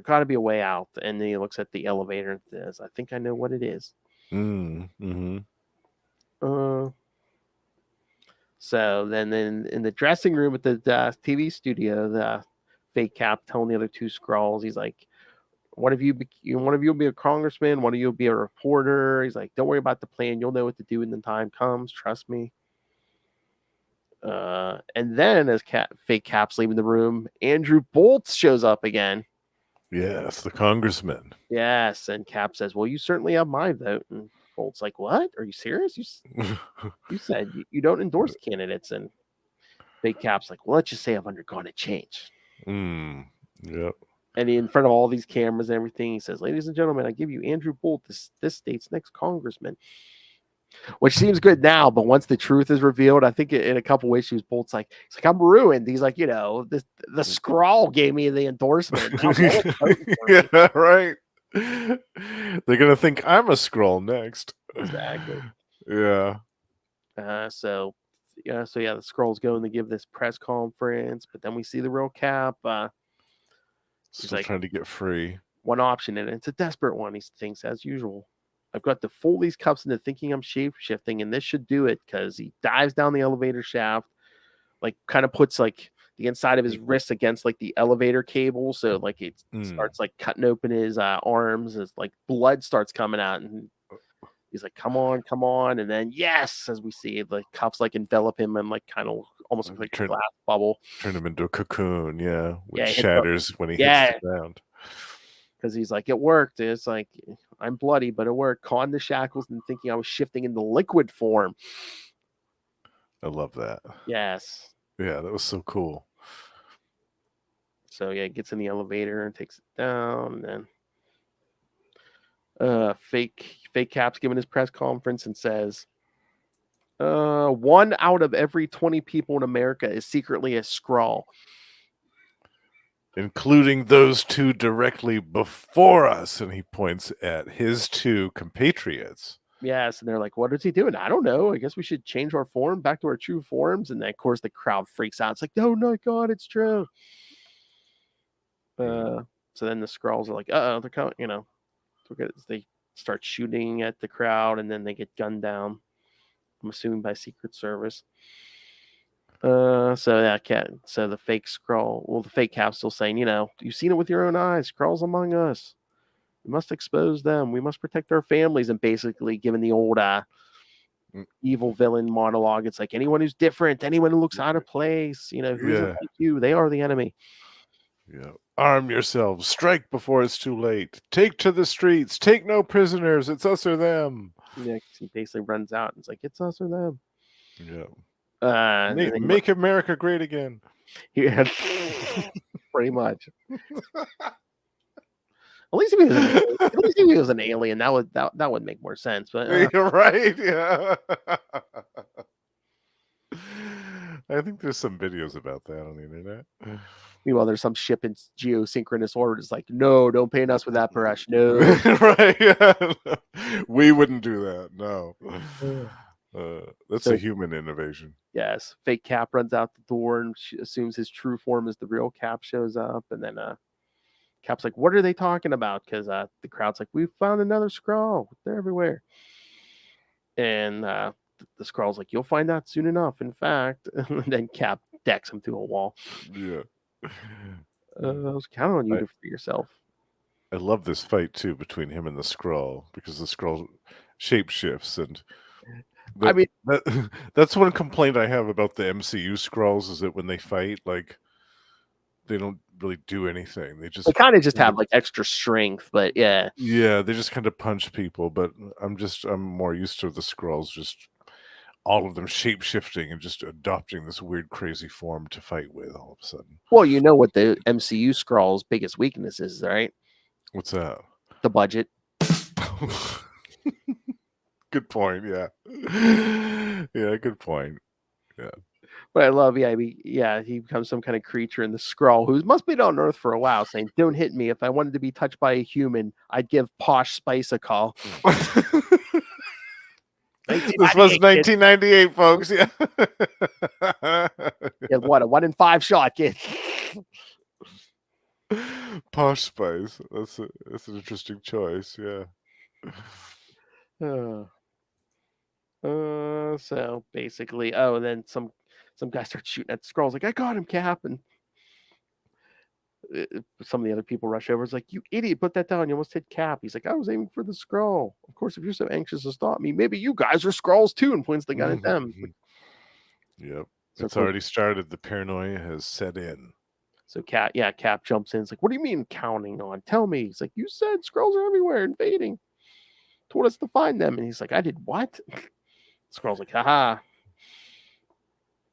got to be a way out. And then he looks at the elevator and says, "I think I know what it is." So then in the dressing room at the TV studio, the fake Cap telling the other two Skrulls, he's like, one of you will be a congressman, one of you will be a reporter. He's like, "Don't worry about the plan. You'll know what to do when the time comes. Trust me." And then as fake Cap's leaving the room, Andrew Bolts shows up again. Yes, the congressman. Yes, and Cap says, "Well, you certainly have my vote." And Bolt's like, "What? Are you serious? You said you don't endorse candidates." And fake Cap's like, "Well, let's just say I've undergone a change." Yep. And in front of all these cameras and everything, he says, "Ladies and gentlemen, I give you Andrew Bolt, this state's next congressman." Which seems good now, but once the truth is revealed, I think in a couple issues, Bolt's like, "I'm ruined." He's like, the Skrull gave me the endorsement. Yeah, right. They're gonna think I'm a Skrull next. Exactly. Yeah. So the Skrulls go and they give this press conference, but then we see the real Cap. He's like, trying to get free. One option, and it's a desperate one. He thinks, as usual, I've got to fold these cups into thinking I'm shape-shifting, and this should do it, because he dives down the elevator shaft, like kind of puts like the inside of his wrist against like the elevator cable, so like it starts like cutting open his arms, as like blood starts coming out, and he's like, come on, and then yes, as we see, the cuffs like envelop him and like kind of almost like a glass bubble, turn him into a cocoon, which shatters when he hits the ground. Because he's like, it worked. It's like, I'm bloody, but it worked. Caught in the shackles and thinking I was shifting into liquid form. I love that. Yes. Yeah, that was so cool. So he gets in the elevator and takes it down, and then Fake Cap's giving his press conference and says, 1 out of every 20 people in America is secretly a Skrull. Including those 2 directly before us. And he points at his 2 compatriots. Yes, and they're like, what is he doing? I don't know. I guess we should change our form back to our true forms. And then, of course, the crowd freaks out. It's like, oh my God, it's true. So then the Skrulls are like, they're coming, they start shooting at the crowd, and then they get gunned down. I'm assuming by Secret Service. So the fake Skrull, the fake Cap's still saying, you've seen it with your own eyes. Skrulls among us. We must expose them. We must protect our families, and basically giving the old evil villain monologue. It's like anyone who's different, anyone who looks out of place, who isn't like you, they are the enemy. Yeah. Arm yourselves. Strike before it's too late. Take to the streets. Take no prisoners. It's us or them. Yeah, he basically runs out and it's like, it's us or them. Yeah. Make America great again. Yeah, pretty much. At least if he was an alien, that would make more sense. But You're right. Yeah. I think there's some videos about that on the internet. Meanwhile, there's some ship in geosynchronous orbit. It's like, no, don't paint us with that, Perich. No. Right. Yeah. We wouldn't do that. No. That's a human innovation. Yes. Fake Cap runs out the door and she assumes his true form is the real Cap shows up. And then Cap's like, what are they talking about? Because the crowd's like, we found another Skrull. They're everywhere. And the Skrull's like, you'll find out soon enough. In fact, and then Cap decks him through a wall. Yeah. I was counting on you to free yourself. I love this fight too between him and the Skrull, because the Skrull shapeshifts, and that's one complaint I have about the MCU Skrulls, is that when they fight, like, they don't really do anything. They kind of just have like extra strength, but yeah, they just kind of punch people. But I'm more used to the Skrulls, just all of them shape-shifting and just adopting this weird, crazy form to fight with all of a sudden. Well, you know what the MCU Skrull's biggest weakness is, right? What's that? The budget. Good point. Yeah. Yeah, good point. Yeah. But I love, he becomes some kind of creature in the Skrull who must be on Earth for a while, saying, don't hit me. If I wanted to be touched by a human, I'd give Posh Spice a call. This was 1998, folks. Yeah. Yeah, what, a 1 in 5 shot, kid. Posh Spice. That's an interesting choice. Yeah. So basically, and then some guy starts shooting at the Skrulls. Like, I got him, Cap, and some of the other people rush over. It's like, you idiot, put that down. You almost hit Cap. He's like, I was aiming for the Skrull. Of course, if you're so anxious to stop me, maybe you guys are Skrulls too, and points the gun at them. Yep. So it's already started. The paranoia has set in. So Cap jumps in. It's like, what do you mean counting on? Tell me. He's like, you said Skrulls are everywhere, invading. Told us to find them. And he's like, I did what? Skrull's like, haha.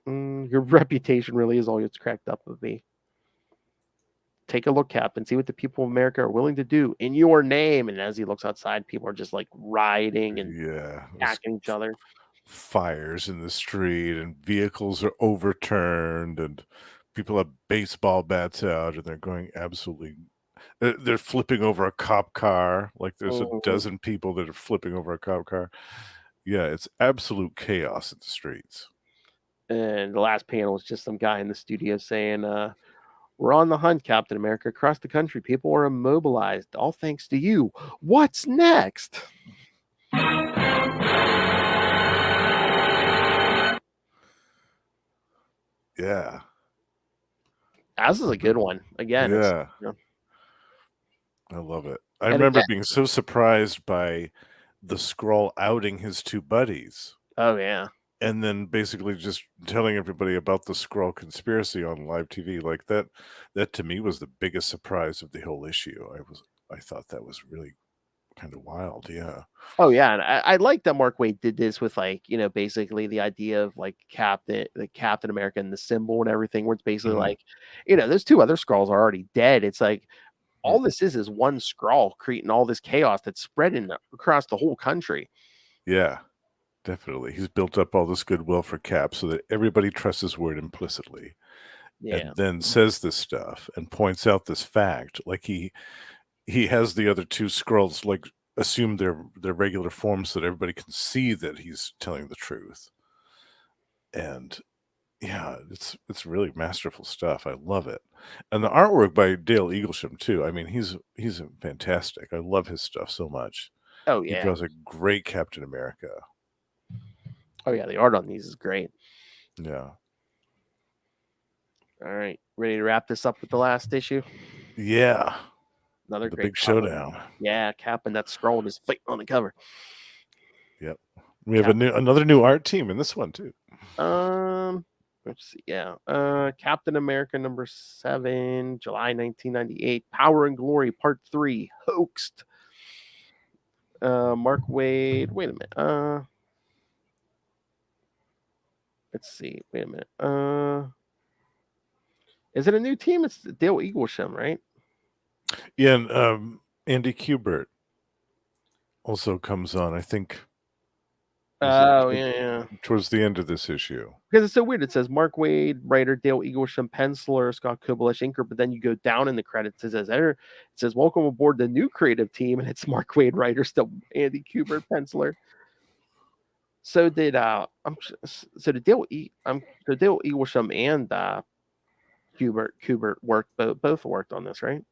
Your reputation really is all it's cracked up of me. Take a look, Cap, and see what the people of America are willing to do in your name. And as he looks outside, people are just like rioting and attacking each other. Fires in the street, and vehicles are overturned, and people have baseball bats out, and they're going absolutely. They're flipping over a cop car. Like, there's a dozen people that are flipping over a cop car. Yeah, it's absolute chaos in the streets. And the last panel is just some guy in the studio saying, we're on the hunt, Captain America. Across the country, people are immobilized, all thanks to you. What's next? Yeah. This is a good one. Again, yeah. I love it. I remember being so surprised by the Skrull outing his 2 buddies. Oh, yeah. And then basically just telling everybody about the Skrull conspiracy on live TV. Like, that to me was the biggest surprise of the whole issue. I thought that was really kind of wild. Yeah. Oh, yeah. And I like that Mark Waid did this with, like, basically the idea of like Captain America and the symbol and everything, where it's basically like, those 2 other Skrulls are already dead. It's like, all this is one Skrull creating all this chaos that's spreading across the whole country. Yeah, definitely. He's built up all this goodwill for Cap so that everybody trusts his word implicitly. Yeah. And then says this stuff and points out this fact. Like he has the other two Skrulls like assume their regular forms so that everybody can see that he's telling the truth. And yeah, it's really masterful stuff. I love it. And the artwork by Dale Eaglesham too. I mean, he's fantastic. I love his stuff so much. Oh He yeah. draws a great Captain America. Oh yeah, the art on these is great. Yeah. All right, ready to wrap this up with the last issue? Yeah. Another The great big cover. showdown. Yeah, Cap and that Skrull is fighting on the cover. Yep. We have another new art team in this one too. Let's see. Yeah. Captain America #7, July 1998. Power and Glory Part 3. Hoaxed. Mark Waid. Wait a minute. Let's see. Wait a minute. Is it a new team? It's Dale Eaglesham, right? Yeah, and Andy Kubert also comes on, I think. Oh, yeah. Towards the end of this issue. Because it's so weird. It says Mark Waid, writer, Dale Eaglesham, penciler, Scott Koblish, inker, but then you go down in the credits. It says, welcome aboard the new creative team, and it's Mark Waid, writer, still Andy Kubert, penciler. So did Dale Eaglesham and Kubert both worked on this, right?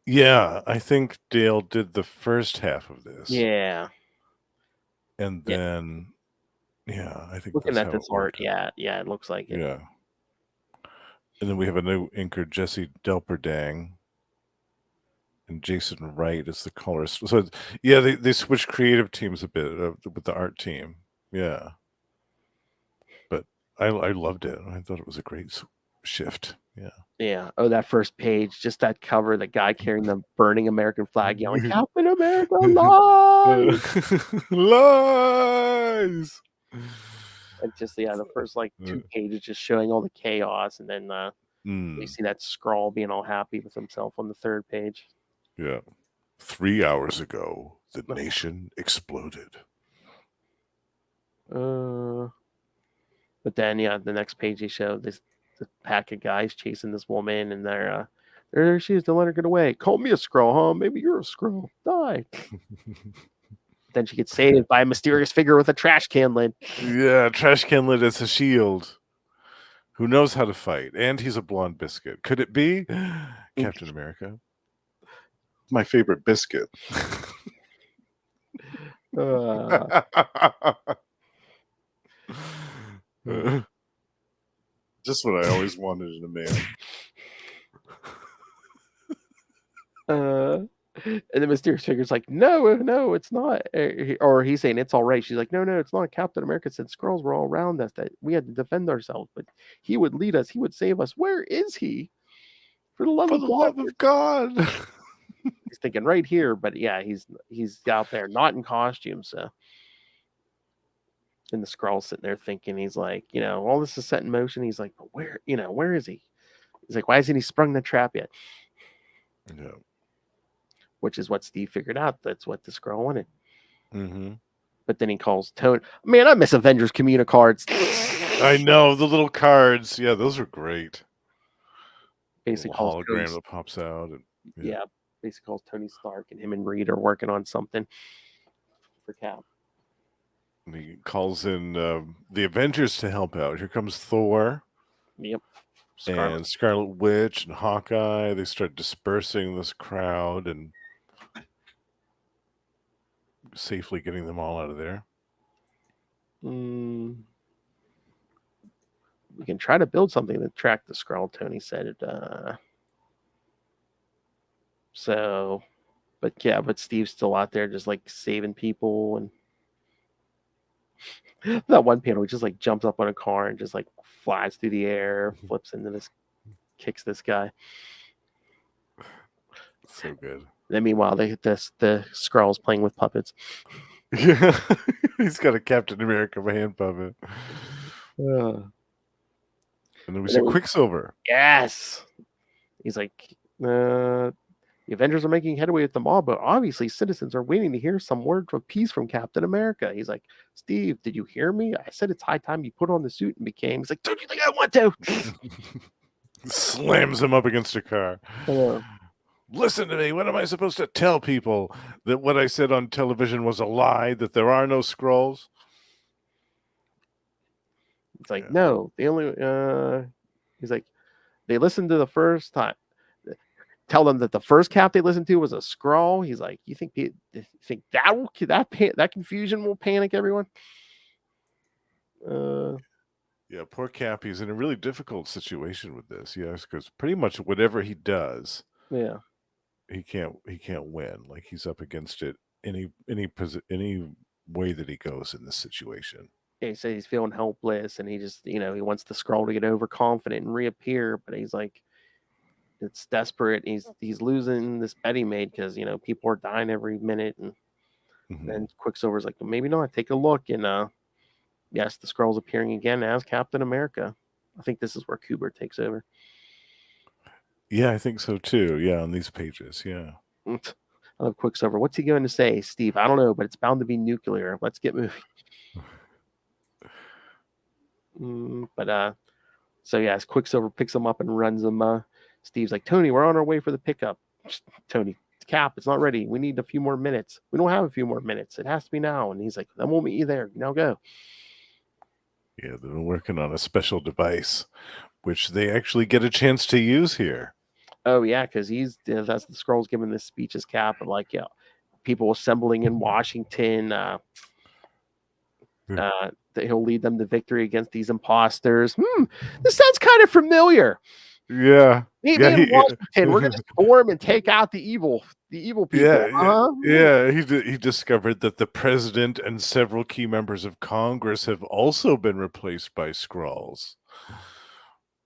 Yeah, I think Dale did the first half of this. Yeah. And then I think looking that's at how this it worked. art, it looks like it. Yeah. And then we have a new inker, Jesse Delperdang. And Jason Wright is the colorist. So yeah, they switched creative teams a bit with the art team. Yeah. But I loved it. I thought it was a great shift. Yeah. Yeah. Oh, that first page, just that cover, the guy carrying the burning American flag yelling, Captain America lies! Lies! And just, the first, 2 pages just showing all the chaos. And then you see that Skrull being all happy with himself on the 3rd page. Yeah. 3 hours ago, the nation exploded. But then, the next page they show this pack of guys chasing this woman, and there she is. Don't let her get away. Call me a Skrull, huh? Maybe you're a Skrull. Die. Then she gets saved by a mysterious figure with a trash can lid. Yeah, trash can lid as a shield. Who knows how to fight? And he's a blonde biscuit. Could it be Captain America? My favorite biscuit. Just what I always wanted in a man. And the mysterious figure's like, no, it's not. Or he's saying it's all right. She's like, no, it's not. Captain America said Skrulls were all around us, that we had to defend ourselves, but he would lead us. He would save us. Where is he? For the love of God. He's thinking right here, but yeah, he's out there, not in costume. So, and the Skrull's sitting there thinking, he's like, all this is set in motion. He's like, but where is he? He's like, why hasn't he sprung the trap yet? Yeah. Which is what Steve figured out. That's what the Skrull wanted. Mm-hmm. But then he calls Tony. Man, I miss Avengers communicards. I know, the little cards. Yeah, those are great. Basically, hologram that pops out. And, yeah, basically calls Tony Stark, and him and Reed are working on something for Cap. And he calls in the Avengers to help out. Here comes Thor. Yep. And Scarlet Witch and Hawkeye. They start dispersing this crowd and safely getting them all out of there. We can try to build something to track the Skrull, Tony said. But Steve's still out there just saving people. And that one panel, he just jumps up on a car and just flies through the air, flips into this, kicks this guy. So good. Then meanwhile, the Skrull's playing with puppets. Yeah, he's got a Captain America hand puppet. And then we see Quicksilver. Yes. He's like, The Avengers are making headway with the mob, but obviously citizens are waiting to hear some word of peace from Captain America. He's like, Steve, did you hear me? I said it's high time you put on the suit and became. He's like, don't you think I want to? Slams him up against a car. Listen to me. What am I supposed to tell people? That what I said on television was a lie? That there are no Skrulls? It's like, no, the only he's like, they listened to the first time. Tell them that the first Cap they listened to was a Skrull. He's like, you think that confusion will panic everyone? Yeah, poor Cap. He's in a really difficult situation with this. Yes, because pretty much whatever he does, yeah, he can't win. Like he's up against it any way that he goes in this situation. he said he's feeling helpless, and he just he wants the Skrull to get overconfident and reappear, but he's like, it's desperate. He's losing this bet he made because people are dying every minute, and then Quicksilver's like, well, maybe not. Take a look, and yes, the Skrull's appearing again as Captain America. I think this is where Kuber takes over. Yeah, I think so too. Yeah, on these pages. Yeah. I love Quicksilver. What's he going to say, Steve? I don't know, but it's bound to be nuclear. Let's get moving. So yeah, as Quicksilver picks him up and runs him, Steve's like, Tony, we're on our way for the pickup. Tony, Cap, it's not ready. We need a few more minutes. We don't have a few more minutes. It has to be now. And he's like, then we'll meet you there. Now go. Yeah, they've been working on a special device, which they actually get a chance to use here. Oh yeah, because that's the Skrull's giving this speech as Cap, and like people assembling in Washington. That he'll lead them to victory against these imposters. This sounds kind of familiar. Yeah. Maybe in Washington, we're going to storm and take out the evil people. Yeah. He discovered that the president and several key members of Congress have also been replaced by Skrulls.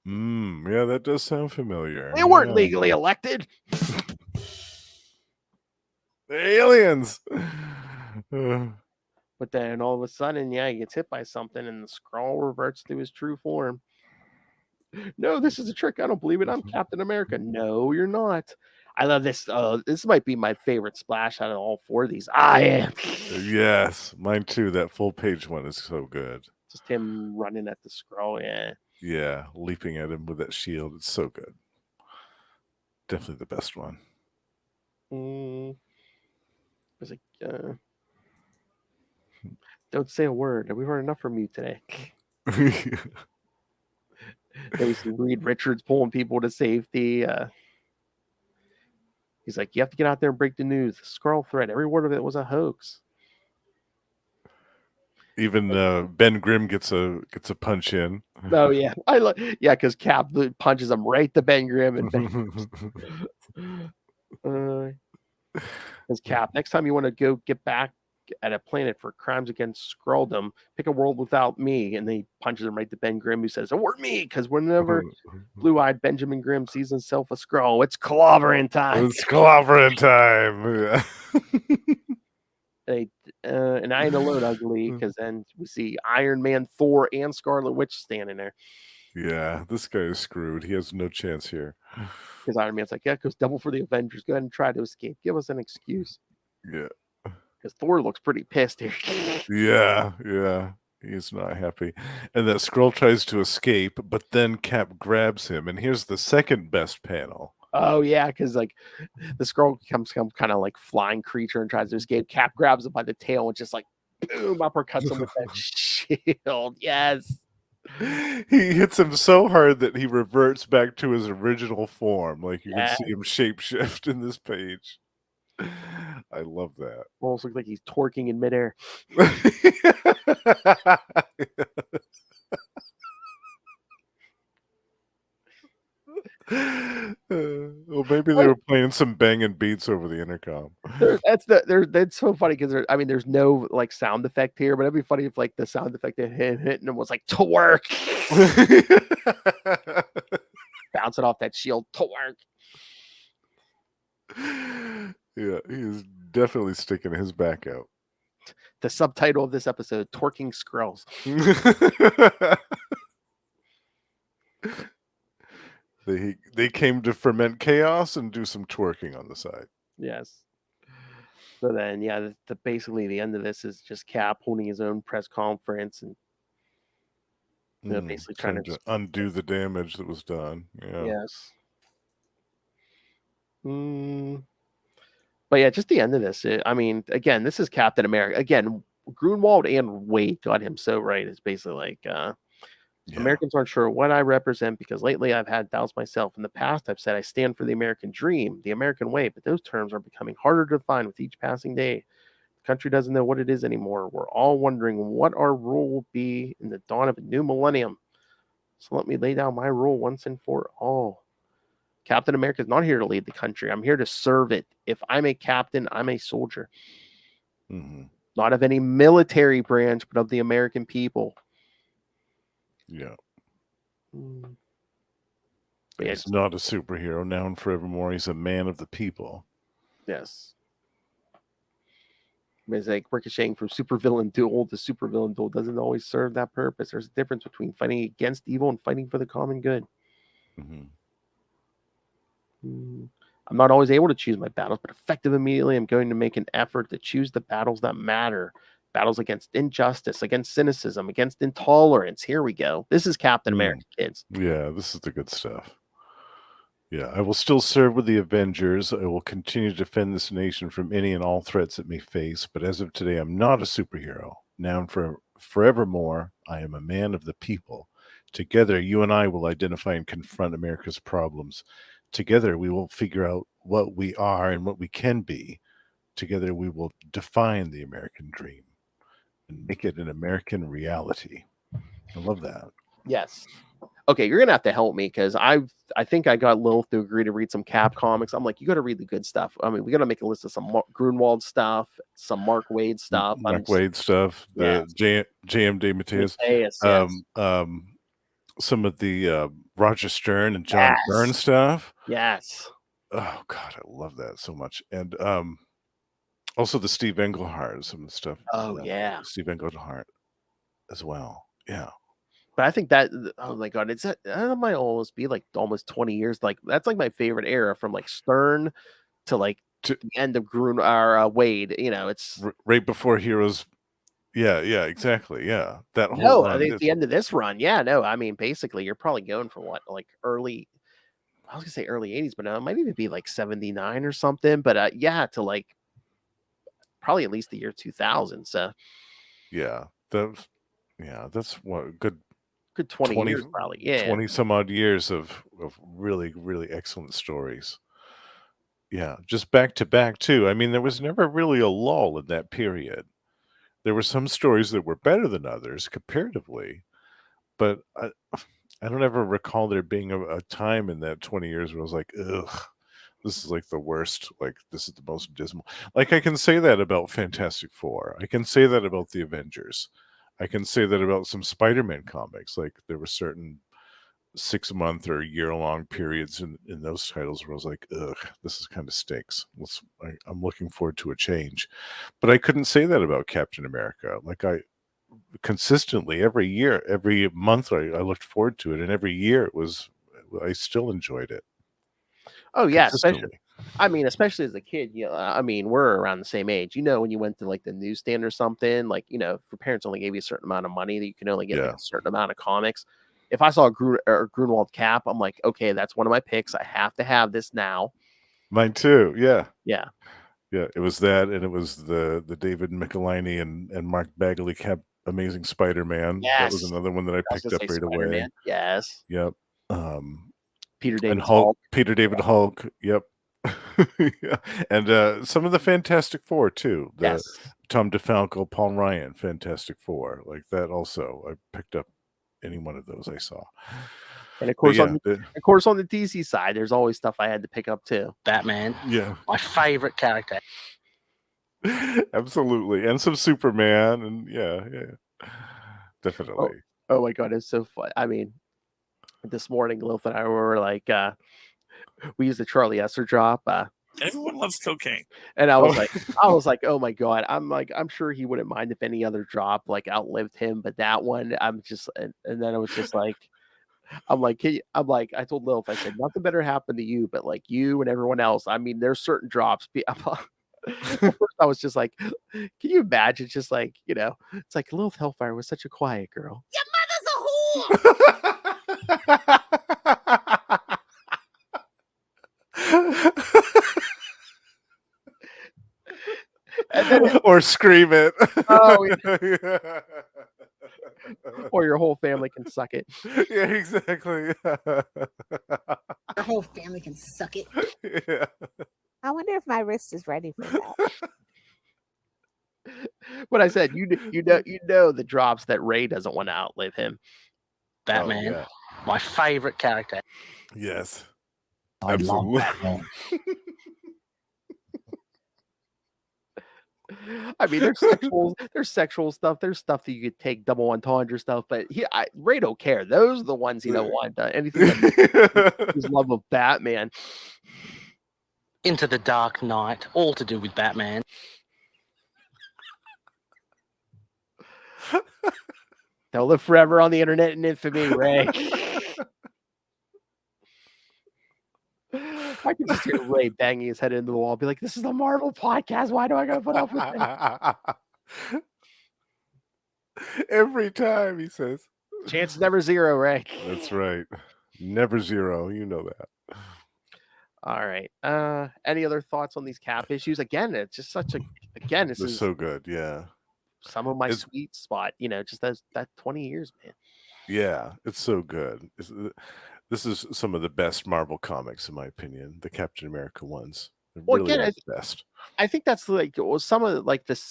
Yeah, that does sound familiar. They weren't legally elected. They're aliens. But then all of a sudden, he gets hit by something, and the Skrull reverts to his true form. No, this is a trick. I don't believe it. I'm Captain America. No, you're not. I love this. This might be my favorite splash out of all four of these. I am. Yes, mine too. That full page one is so good. Just him running at the Skrull. Yeah, leaping at him with that shield. It's so good. Definitely the best one. I was like, don't say a word. We've heard enough from you today. Then we see Reed Richards pulling people to safety. He's like, you have to get out there and break the news. The Skrull threat, every word of it was a hoax. Even Ben Grimm gets a punch in. Oh yeah, because Cap punches him right to Ben Grimm, and Ben. As Cap, next time you want to go get back at a planet for crimes against Skrulldom, pick a world without me. And then he punches him right to Ben Grimm, who says, "Oh, we're me," because whenever blue-eyed Benjamin Grimm sees himself a Skrull, it's clobbering time. It's clobbering time. And I ain't alone ugly, because then we see Iron Man, Thor, and Scarlet Witch standing there. Yeah, this guy is screwed. He has no chance here. Because Iron Man's like, yeah, it goes double for the Avengers. Go ahead and try to escape. Give us an excuse. Yeah. Because Thor looks pretty pissed here. Yeah. He's not happy. And that Skrull tries to escape, but then Cap grabs him. And here's the second best panel. Oh, yeah, because like the Skrull comes kind of like flying creature and tries to escape. Cap grabs him by the tail and just like, boom, uppercuts him with that shield. Yes. He hits him so hard that he reverts back to his original form. Like you can see him shapeshift in this page. I love that. Almost looks like he's torquing in midair. Well, maybe they were playing some banging beats over the intercom. That's so funny because there's no like sound effect here, but it'd be funny if like the sound effect that hitting him was like twerk, bouncing off that shield, twerk. Yeah, he's definitely sticking his back out. The subtitle of this episode: Twerking Skrulls. They came to ferment chaos and do some twerking on the side. Yes. So then, yeah, basically the end of this is just Cap holding his own press conference and basically trying to undo the damage that was done. Yeah. Yes. But yeah, just the end of this. I mean, again, this is Captain America. Again, Grunwald and Wade got him so right. It's basically like Americans aren't sure what I represent because lately I've had doubts myself. In the past, I've said I stand for the American dream, the American way, but those terms are becoming harder to define with each passing day. The country doesn't know what it is anymore. We're all wondering what our role will be in the dawn of a new millennium. So let me lay down my rule once and for all. Captain America is not here to lead the country. I'm here to serve it. If I'm a captain, I'm a soldier. Not of any military branch, but of the American people. Yeah. But He's not a superhero now and forevermore. He's a man of the people. Yes. It's like ricocheting from supervillain duel to supervillain duel doesn't always serve that purpose. There's a difference between fighting against evil and fighting for the common good. I'm not always able to choose my battles, but effective immediately, I'm going to make an effort to choose the battles that matter. Battles against injustice, against cynicism, against intolerance. Here we go. This is Captain America, kids. Yeah, this is the good stuff. Yeah, I will still serve with the Avengers. I will continue to defend this nation from any and all threats it may face. But as of today, I'm not a superhero. Now and forevermore, I am a man of the people. Together, you and I will identify and confront America's problems. Together, we will figure out what we are and what we can be. Together, we will define the American dream and make it an American reality. I love that. Yes. Okay, you're gonna have to help me because I think I got Lilith to agree to read some Cap comics. I'm like, you got to read the good stuff. I mean, we got to make a list of some Grunwald stuff, some Mark Wade stuff, Wade stuff, the J.M. DeMatteis, some of the Roger Stern and John Byrne stuff. Yes. Oh God, I love that so much. And also the Steve Englehart, some of the stuff. Oh yeah, Steve Englehart as well. Yeah. But I think that, oh my God, that might almost be like almost 20 years. Like that's like my favorite era from like Stern to like the end of Wade. You know, it's right before Heroes. Yeah, exactly. Yeah, that whole. No, I think the end of this run. Yeah, no, I mean, basically, you're probably going for what, like early. I was gonna say early 80s, but no, it might even be like 79 or something. But yeah, to like probably at least the year 2000. So yeah, that's what good 20 years probably. Yeah, 20 some odd years of really, really excellent stories. Yeah, just back to back too. I mean, there was never really a lull in that period. There were some stories that were better than others comparatively, but I don't ever recall there being a time in that 20 years where I was like, ugh, this is like the worst. Like, this is the most dismal. Like, I can say that about Fantastic Four. I can say that about the Avengers. I can say that about some Spider-Man comics. Like, there were certain 6-month or year-long periods in those titles where I was like, ugh, this is kind of stinks. I'm looking forward to a change. But I couldn't say that about Captain America. Like, I consistently every year, every month, I looked forward to it, and every year I still enjoyed it. Oh yeah, especially as a kid. You know, I mean, we're around the same age. You know, when you went to like the newsstand or something, like, you know, if your parents only gave you a certain amount of money, that you can only get like a certain amount of comics. If I saw a Grunwald Cap, I'm like, okay, that's one of my picks. I have to have this now. Mine too. Yeah. Yeah. Yeah. It was that, and it was the David Michelini and Mark Bagley Cap Amazing Spider-Man. Yes. That was another one that I picked up right away. Yes. Yep. Peter David Hulk. Peter David Hulk. Yep. Yeah. And some of the Fantastic Four too. Tom DeFalco, Paul Ryan, Fantastic Four. Like that also. I picked up any one of those I saw. And of course, on the DC side, there's always stuff I had to pick up too. Batman. Yeah. My favorite character. Absolutely. And some Superman, and yeah. Definitely. Oh my God, it's so fun. I mean, this morning, Lilith and I were like, we used the Charlie Esser drop. Everyone loves cocaine. And I was like, oh my God. I'm sure he wouldn't mind if any other drop like outlived him, but that one, I'm just, and then I was just like, I told Lilith, I said, nothing better happened to you, but like you and everyone else. I mean, there's certain drops. At first I was just like, can you imagine? Just like, it's like Lilith Hellfire was such a quiet girl. Your mother's a whore. And then or scream it. Oh, or your whole family can suck it. Yeah, exactly. Your whole family can suck it. Yeah. I wonder if my wrist is ready for that. What I said, you know the drops that Ray doesn't want to outlive him. Batman, yeah. my favorite character. Yes. I love Absolutely. Batman. I mean, there's sexual stuff. There's stuff that you could take double entendre stuff, but Ray don't care. Those are the ones he don't want. Anything that his love of Batman. Into the Dark Knight, all to do with Batman. They'll live forever on the internet in infamy, Ray. I can just hear Ray banging his head into the wall, be like, "This is the Marvel podcast. Why do I gotta put up with this?" Every time he says, "Chance is never zero, Ray." That's right, never zero. You know that. All right. Any other thoughts on these Cap issues? Again, it's just this They're is so good. Yeah. some of my sweet spot. Just that 20 years, man. Yeah, it's so good. This is some of the best Marvel comics, in my opinion. The Captain America ones. They're really are the best. I think that's like some of like this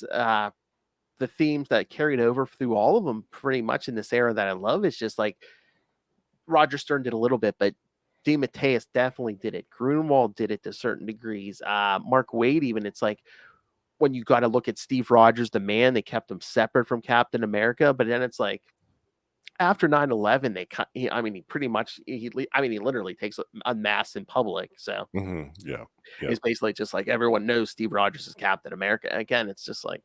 the themes that carried over through all of them pretty much in this era that I love. It's just like Roger Stern did a little bit, but DeMatteis definitely did it. Grunwald did it to certain degrees. Mark Waid, even, it's like when you got to look at Steve Rogers, the man, they kept him separate from Captain America, but then it's like after 9/11, he literally takes a mass in public. So yeah, it's basically just like everyone knows Steve Rogers is Captain America. Again, it's just like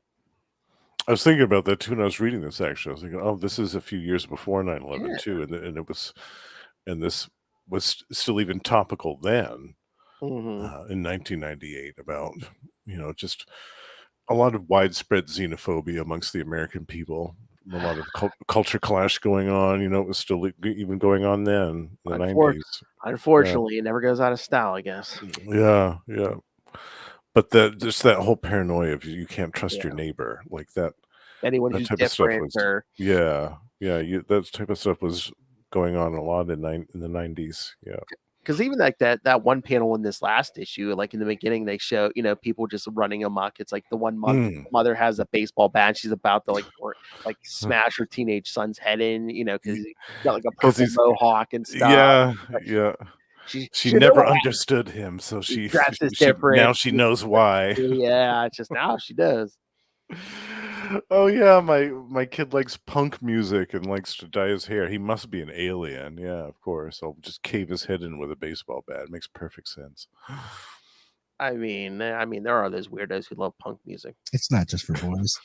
I was thinking about that too when I was reading this. Actually, I was thinking, oh, this is a few years before 9/11 too, and this was still even topical then in 1998 about just a lot of widespread xenophobia amongst the American people. A lot of culture clash going on. It was still even going on then in the 90s. Unfortunately, it never goes out of style, I guess. Yeah. But just that whole paranoia of you can't trust your neighbor, like that. Anyone who's different, that type of stuff was going on a lot in the 90s. Yeah. Because even like that one panel in this last issue, like in the beginning, they show people just running amok. It's like the one mother has a baseball bat, she's about to smash her teenage son's head in, because he's got like a purple mohawk and stuff. Yeah. She never understood him, so she different. Now she knows why. Yeah, it's just now she does. Oh yeah, my kid likes punk music and likes to dye his hair. He must be an alien. Yeah, of course. I'll just cave his head in with a baseball bat. It makes perfect sense. I mean, there are those weirdos who love punk music. It's not just for boys.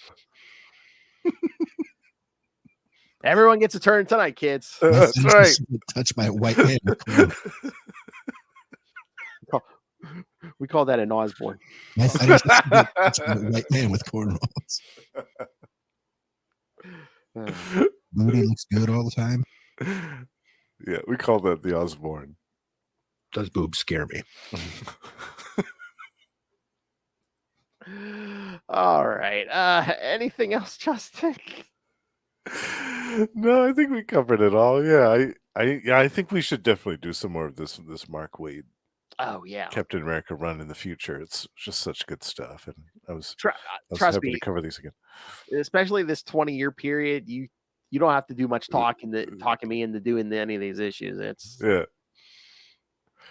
Everyone gets a turn tonight, kids. That's right. Touched by a white man. We call that an Osborne. My fetish is touched by a white man with cornrows. Booty looks good all the time. Yeah, we call that the Osborne. Does boobs scare me? All right. Anything else, Justin? No, I think we covered it all. Yeah, I think we should definitely do some more of this Mark Waid. Oh yeah, Captain America run in the future. It's just such good stuff, and I was trust happy me to cover these again. Especially this 20-year period, you don't have to do much talking me into doing any of these issues. Yeah.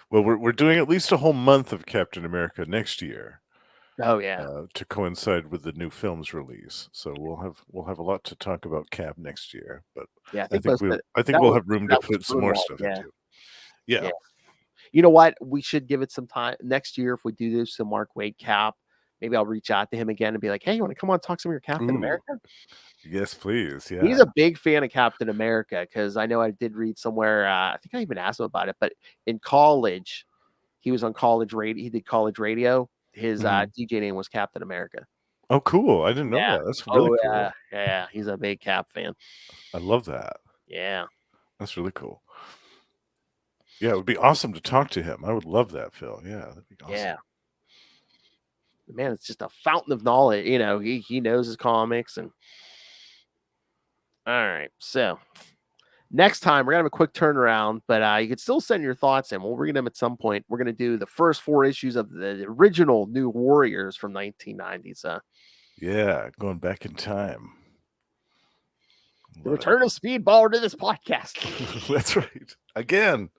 Well, we're doing at least a whole month of Captain America next year. Oh yeah, to coincide with the new film's release. So we'll have a lot to talk about Cap next year. But yeah, I think we'll have room to put some more stuff into. Yeah. You know what? We should give it some time next year if we do some Mark Waid Cap. maybe I'll reach out to him again and be like, hey, you want to come on and talk some of your Captain America? Yes, please. Yeah. He's a big fan of Captain America because I know I did read somewhere. I think I even asked him about it, but in college, he was on college radio. He did college radio. His DJ name was Captain America. Oh, cool. I didn't know that. That's really cool. Yeah. He's a big Cap fan. I love that. Yeah. That's really cool. Yeah, it would be awesome to talk to him. I would love that, Phil. Yeah, that'd be awesome. Yeah. Man, it's just a fountain of knowledge. You know, he knows his comics. And all right. So next time we're gonna have a quick turnaround, but you can still send your thoughts in. We'll read them at some point. We're gonna do the first 4 issues of the original New Warriors from 1990s. Yeah, going back in time. The return of Speedballer to this podcast. That's right. Again,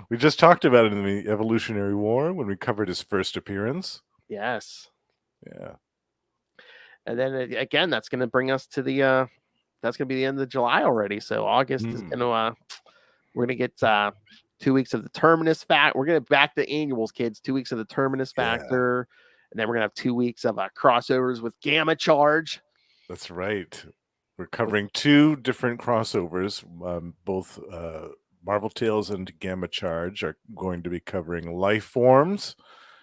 we just talked about it in the Evolutionary War when we covered his first appearance. Yes. Yeah. And then again, that's going to bring us to the that's going to be the end of July already. So August is going to we're going to get 2 weeks of the Terminus Factor. We're going to back the annuals, kids. 2 weeks of the Terminus Factor, and then we're going to have 2 weeks of crossovers with Gamma Charge. That's right. We're covering 2 different crossovers. Both Marvel Tales and Gamma Charge are going to be covering Life Forms.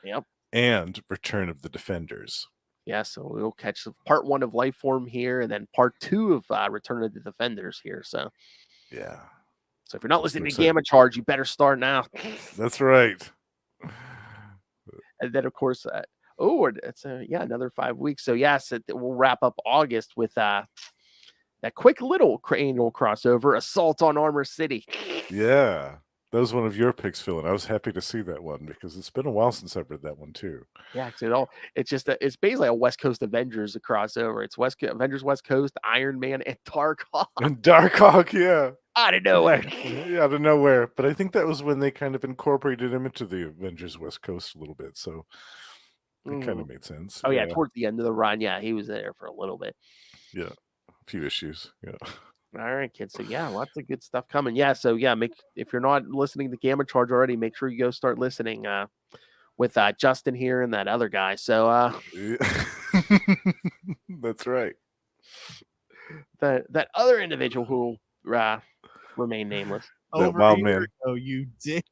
Yep. And Return of the Defenders. Yeah, so we'll catch part 1 of Life Form here, and then part 2 of Return of the Defenders here. So yeah. So if you're not listening to Gamma Charge, you better start now. That's right. And then of course, it's another 5 weeks. So yes, we'll wrap up August with that quick little annual crossover, Assault on Armor City. Yeah. That was one of your picks, Phil, and I was happy to see that one because it's been a while since I've read that one too. Yeah, it's basically a West Coast Avengers crossover. It's Avengers West Coast, Iron Man, and Darkhawk. And Darkhawk, yeah. Out of nowhere. Yeah, out of nowhere. But I think that was when they kind of incorporated him into the Avengers West Coast a little bit, so it kind of made sense. Oh yeah, towards the end of the run, yeah, he was there for a little bit. Yeah, a few issues. Yeah. All right, kids. So yeah, lots of good stuff coming. Yeah, so yeah, if you're not listening to Gamma Charge already, make sure you go start listening with Justin here and that other guy. So that's right. That other individual who remain nameless. That wild man. Oh, you dick.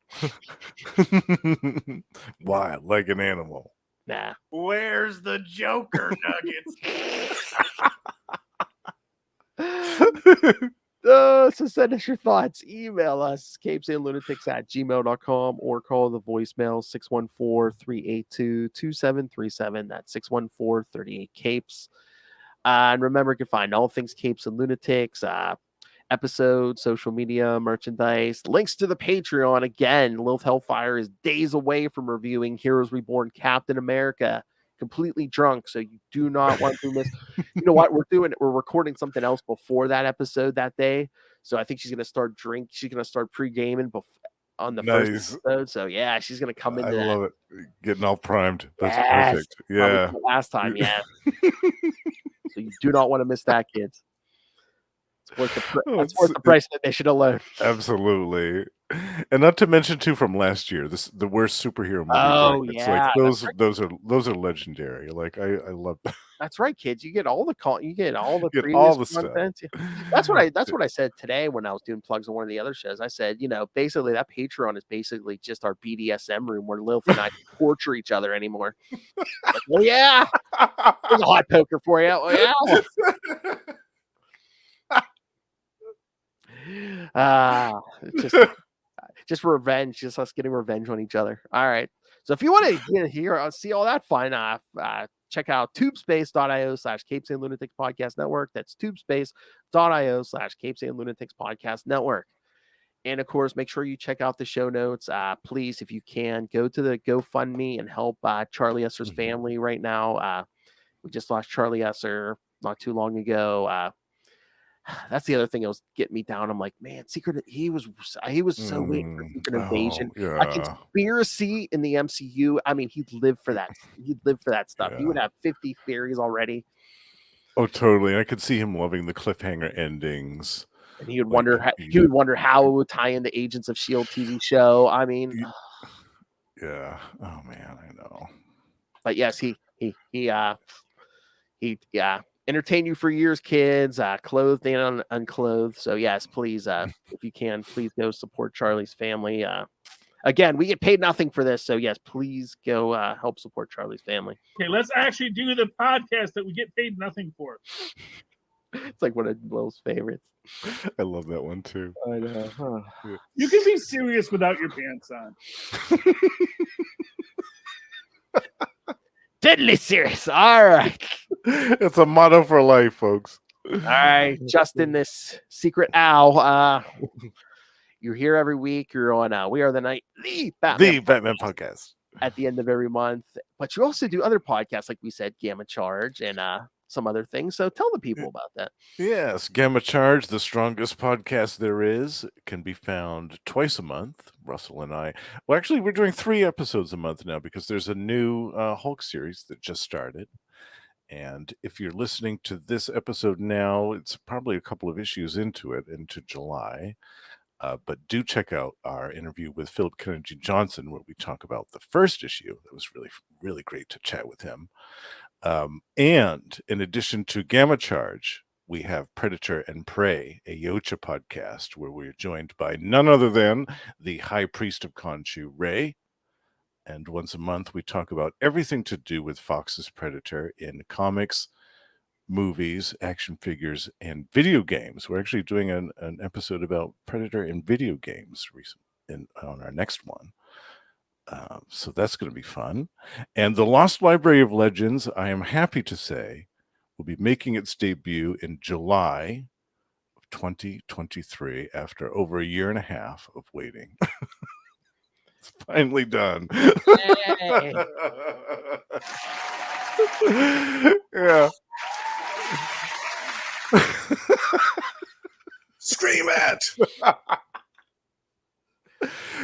Wild like an animal. Nah. Where's the Joker nuggets? So send us your thoughts. Email us, CapesandLunatics@gmail.com, or call the voicemail 614-382-2737. That's 614-38-CAPES. And remember, you can find all things Capes and Lunatics, episodes, social media, merchandise, links to the Patreon. Again, Lilith Hellfire is days away from reviewing Heroes Reborn Captain America, completely drunk, so you do not want to miss. You know what we're doing? We're recording something else before that episode that day, so I think she's gonna start She's gonna start pre-gaming on the first episode. So yeah, she's gonna come in. I love it, getting all primed. That's perfect. Yeah, Yeah. last time, yeah. So you do not want to miss that, kids. It's worth the price of admission alone. Absolutely. And not to mention too from last year, the worst superhero movie. Oh brackets. yeah, like those are legendary. Like I love that. That's right, kids. You get all the stuff. That's what I said today when I was doing plugs on one of the other shows. I said, basically that Patreon is basically just our BDSM room where Lilith and I torture each other anymore. Like, well, yeah, there's a hot poker for you. Well, yeah. Just revenge, just us getting revenge on each other. All right. So if you want to see all that fun, check out tubespace.io/CapesandLunatics Podcast Network. That's tubespace.io/CapesandLunatics Podcast Network. And of course, make sure you check out the show notes. Please, if you can, go to the GoFundMe and help Charlie Esser's family right now. We just lost Charlie Esser not too long ago. That's the other thing that was getting me down. I'm like, man, he was so waiting for Secret Invasion. A conspiracy in the MCU. I mean, he'd live for that. He'd live for that stuff. He would have 50 theories already. Oh, totally. I could see him loving the cliffhanger endings. And he would wonder how it would tie into Agents of S.H.I.E.L.D. TV show. I mean, yeah. Oh man, I know. But yes, he he entertained you for years, kids, clothed and unclothed. So yes, please, if you can, please go support Charlie's family. Again, we get paid nothing for this, so yes, please go help support Charlie's family. Okay, let's actually do the podcast that we get paid nothing for. It's like one of Will's favorites. I love that one too. I know. Huh? Yeah. You can be serious without your pants on. Deadly serious. All right. It's a motto for life, folks. All right, Justin, this secret owl. You're here every week. You're on We Are the Night, the Batman podcast at the end of every month. But you also do other podcasts, like we said, Gamma Charge and some other things. So tell the people about that. Yes, Gamma Charge, the strongest podcast there is, can be found twice a month. Russell and I. Well, actually, we're doing 3 episodes a month now because there's a new Hulk series that just started. And if you're listening to this episode now, it's probably a couple of issues into July. But do check out our interview with Philip Kennedy Johnson, where we talk about the first issue. That was really, really great to chat with him. And in addition to Gamma Charge, we have Predator and Prey, a Yocha podcast, where we're joined by none other than the High Priest of Khonshu, Ray. And once a month, we talk about everything to do with Fox's Predator in comics, movies, action figures, and video games. We're actually doing an episode about Predator in video games on our next one. So that's going to be fun. And the Lost Library of Legends, I am happy to say, will be making its debut in July of 2023 after over a year and a half of waiting. It's finally done. Yeah. Scream at!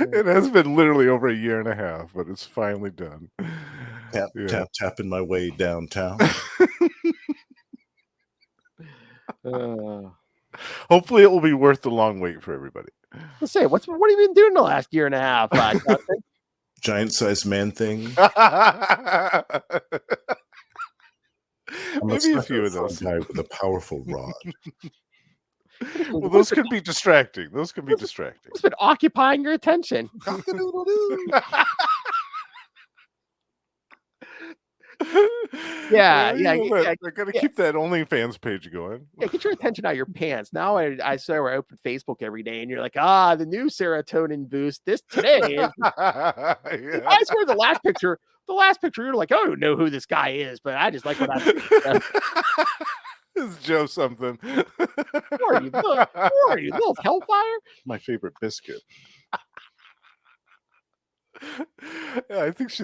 It has been literally over a year and a half, but it's finally done. Tapping my way downtown. Hopefully it will be worth the long wait for everybody. Let's say, what have you been doing the last year and a half? Giant sized man thing. Maybe a few of those. Guy with a powerful rod. Well, those could be distracting. What's been occupying your attention? Yeah. I gotta keep that OnlyFans page going. Yeah, get your attention out of your pants. Now I swear I open Facebook every day, and you're like, the new serotonin boost. This today. Is... Yeah. I swear the last picture, you're like, I don't know who this guy is, but I just like what I see. It's Joe something. Who are you, little Hellfire? My favorite biscuit. Yeah, I think she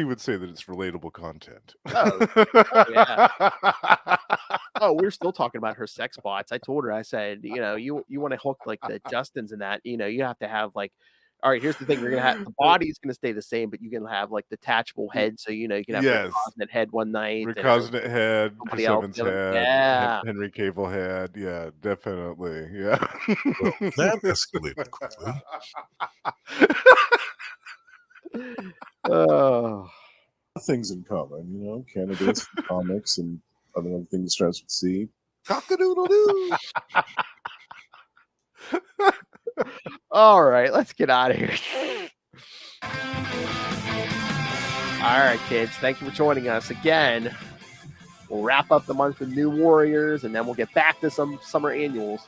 would say that it's relatable content. Yeah. We're still talking about her sex bots. I told her, I said, you want to hook like the Justins and that, you have to have like, all right, here's the thing, you're gonna have the body's gonna stay the same, but you can have like detachable head, so you can have Recognizant head one night, Recognizant head, Chris Evans head, yeah, Henry Cable head, yeah, definitely, yeah. Well, that escalated quickly. Things in common, cannabis, comics, and other things starts with C. Cock-a-doodle-doo. All right, let's get out of here. All right, kids, thank you for joining us again. We'll wrap up the month with New Warriors, and then we'll get back to some summer annuals.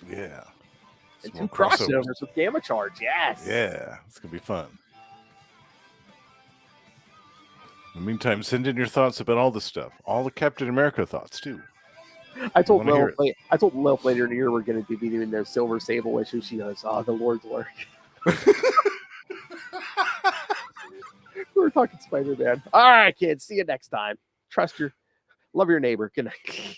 Yeah. And 2 crossovers with Gamma Charge, yes. Yeah, it's going to be fun. In the meantime, send in your thoughts about all this stuff. All the Captain America thoughts, too. I told Lilith later in the year we're going to be doing those Silver Sable issues. She goes, the Lord's work. We're talking Spider-Man. All right, kids. See you next time. Love your neighbor. Good night.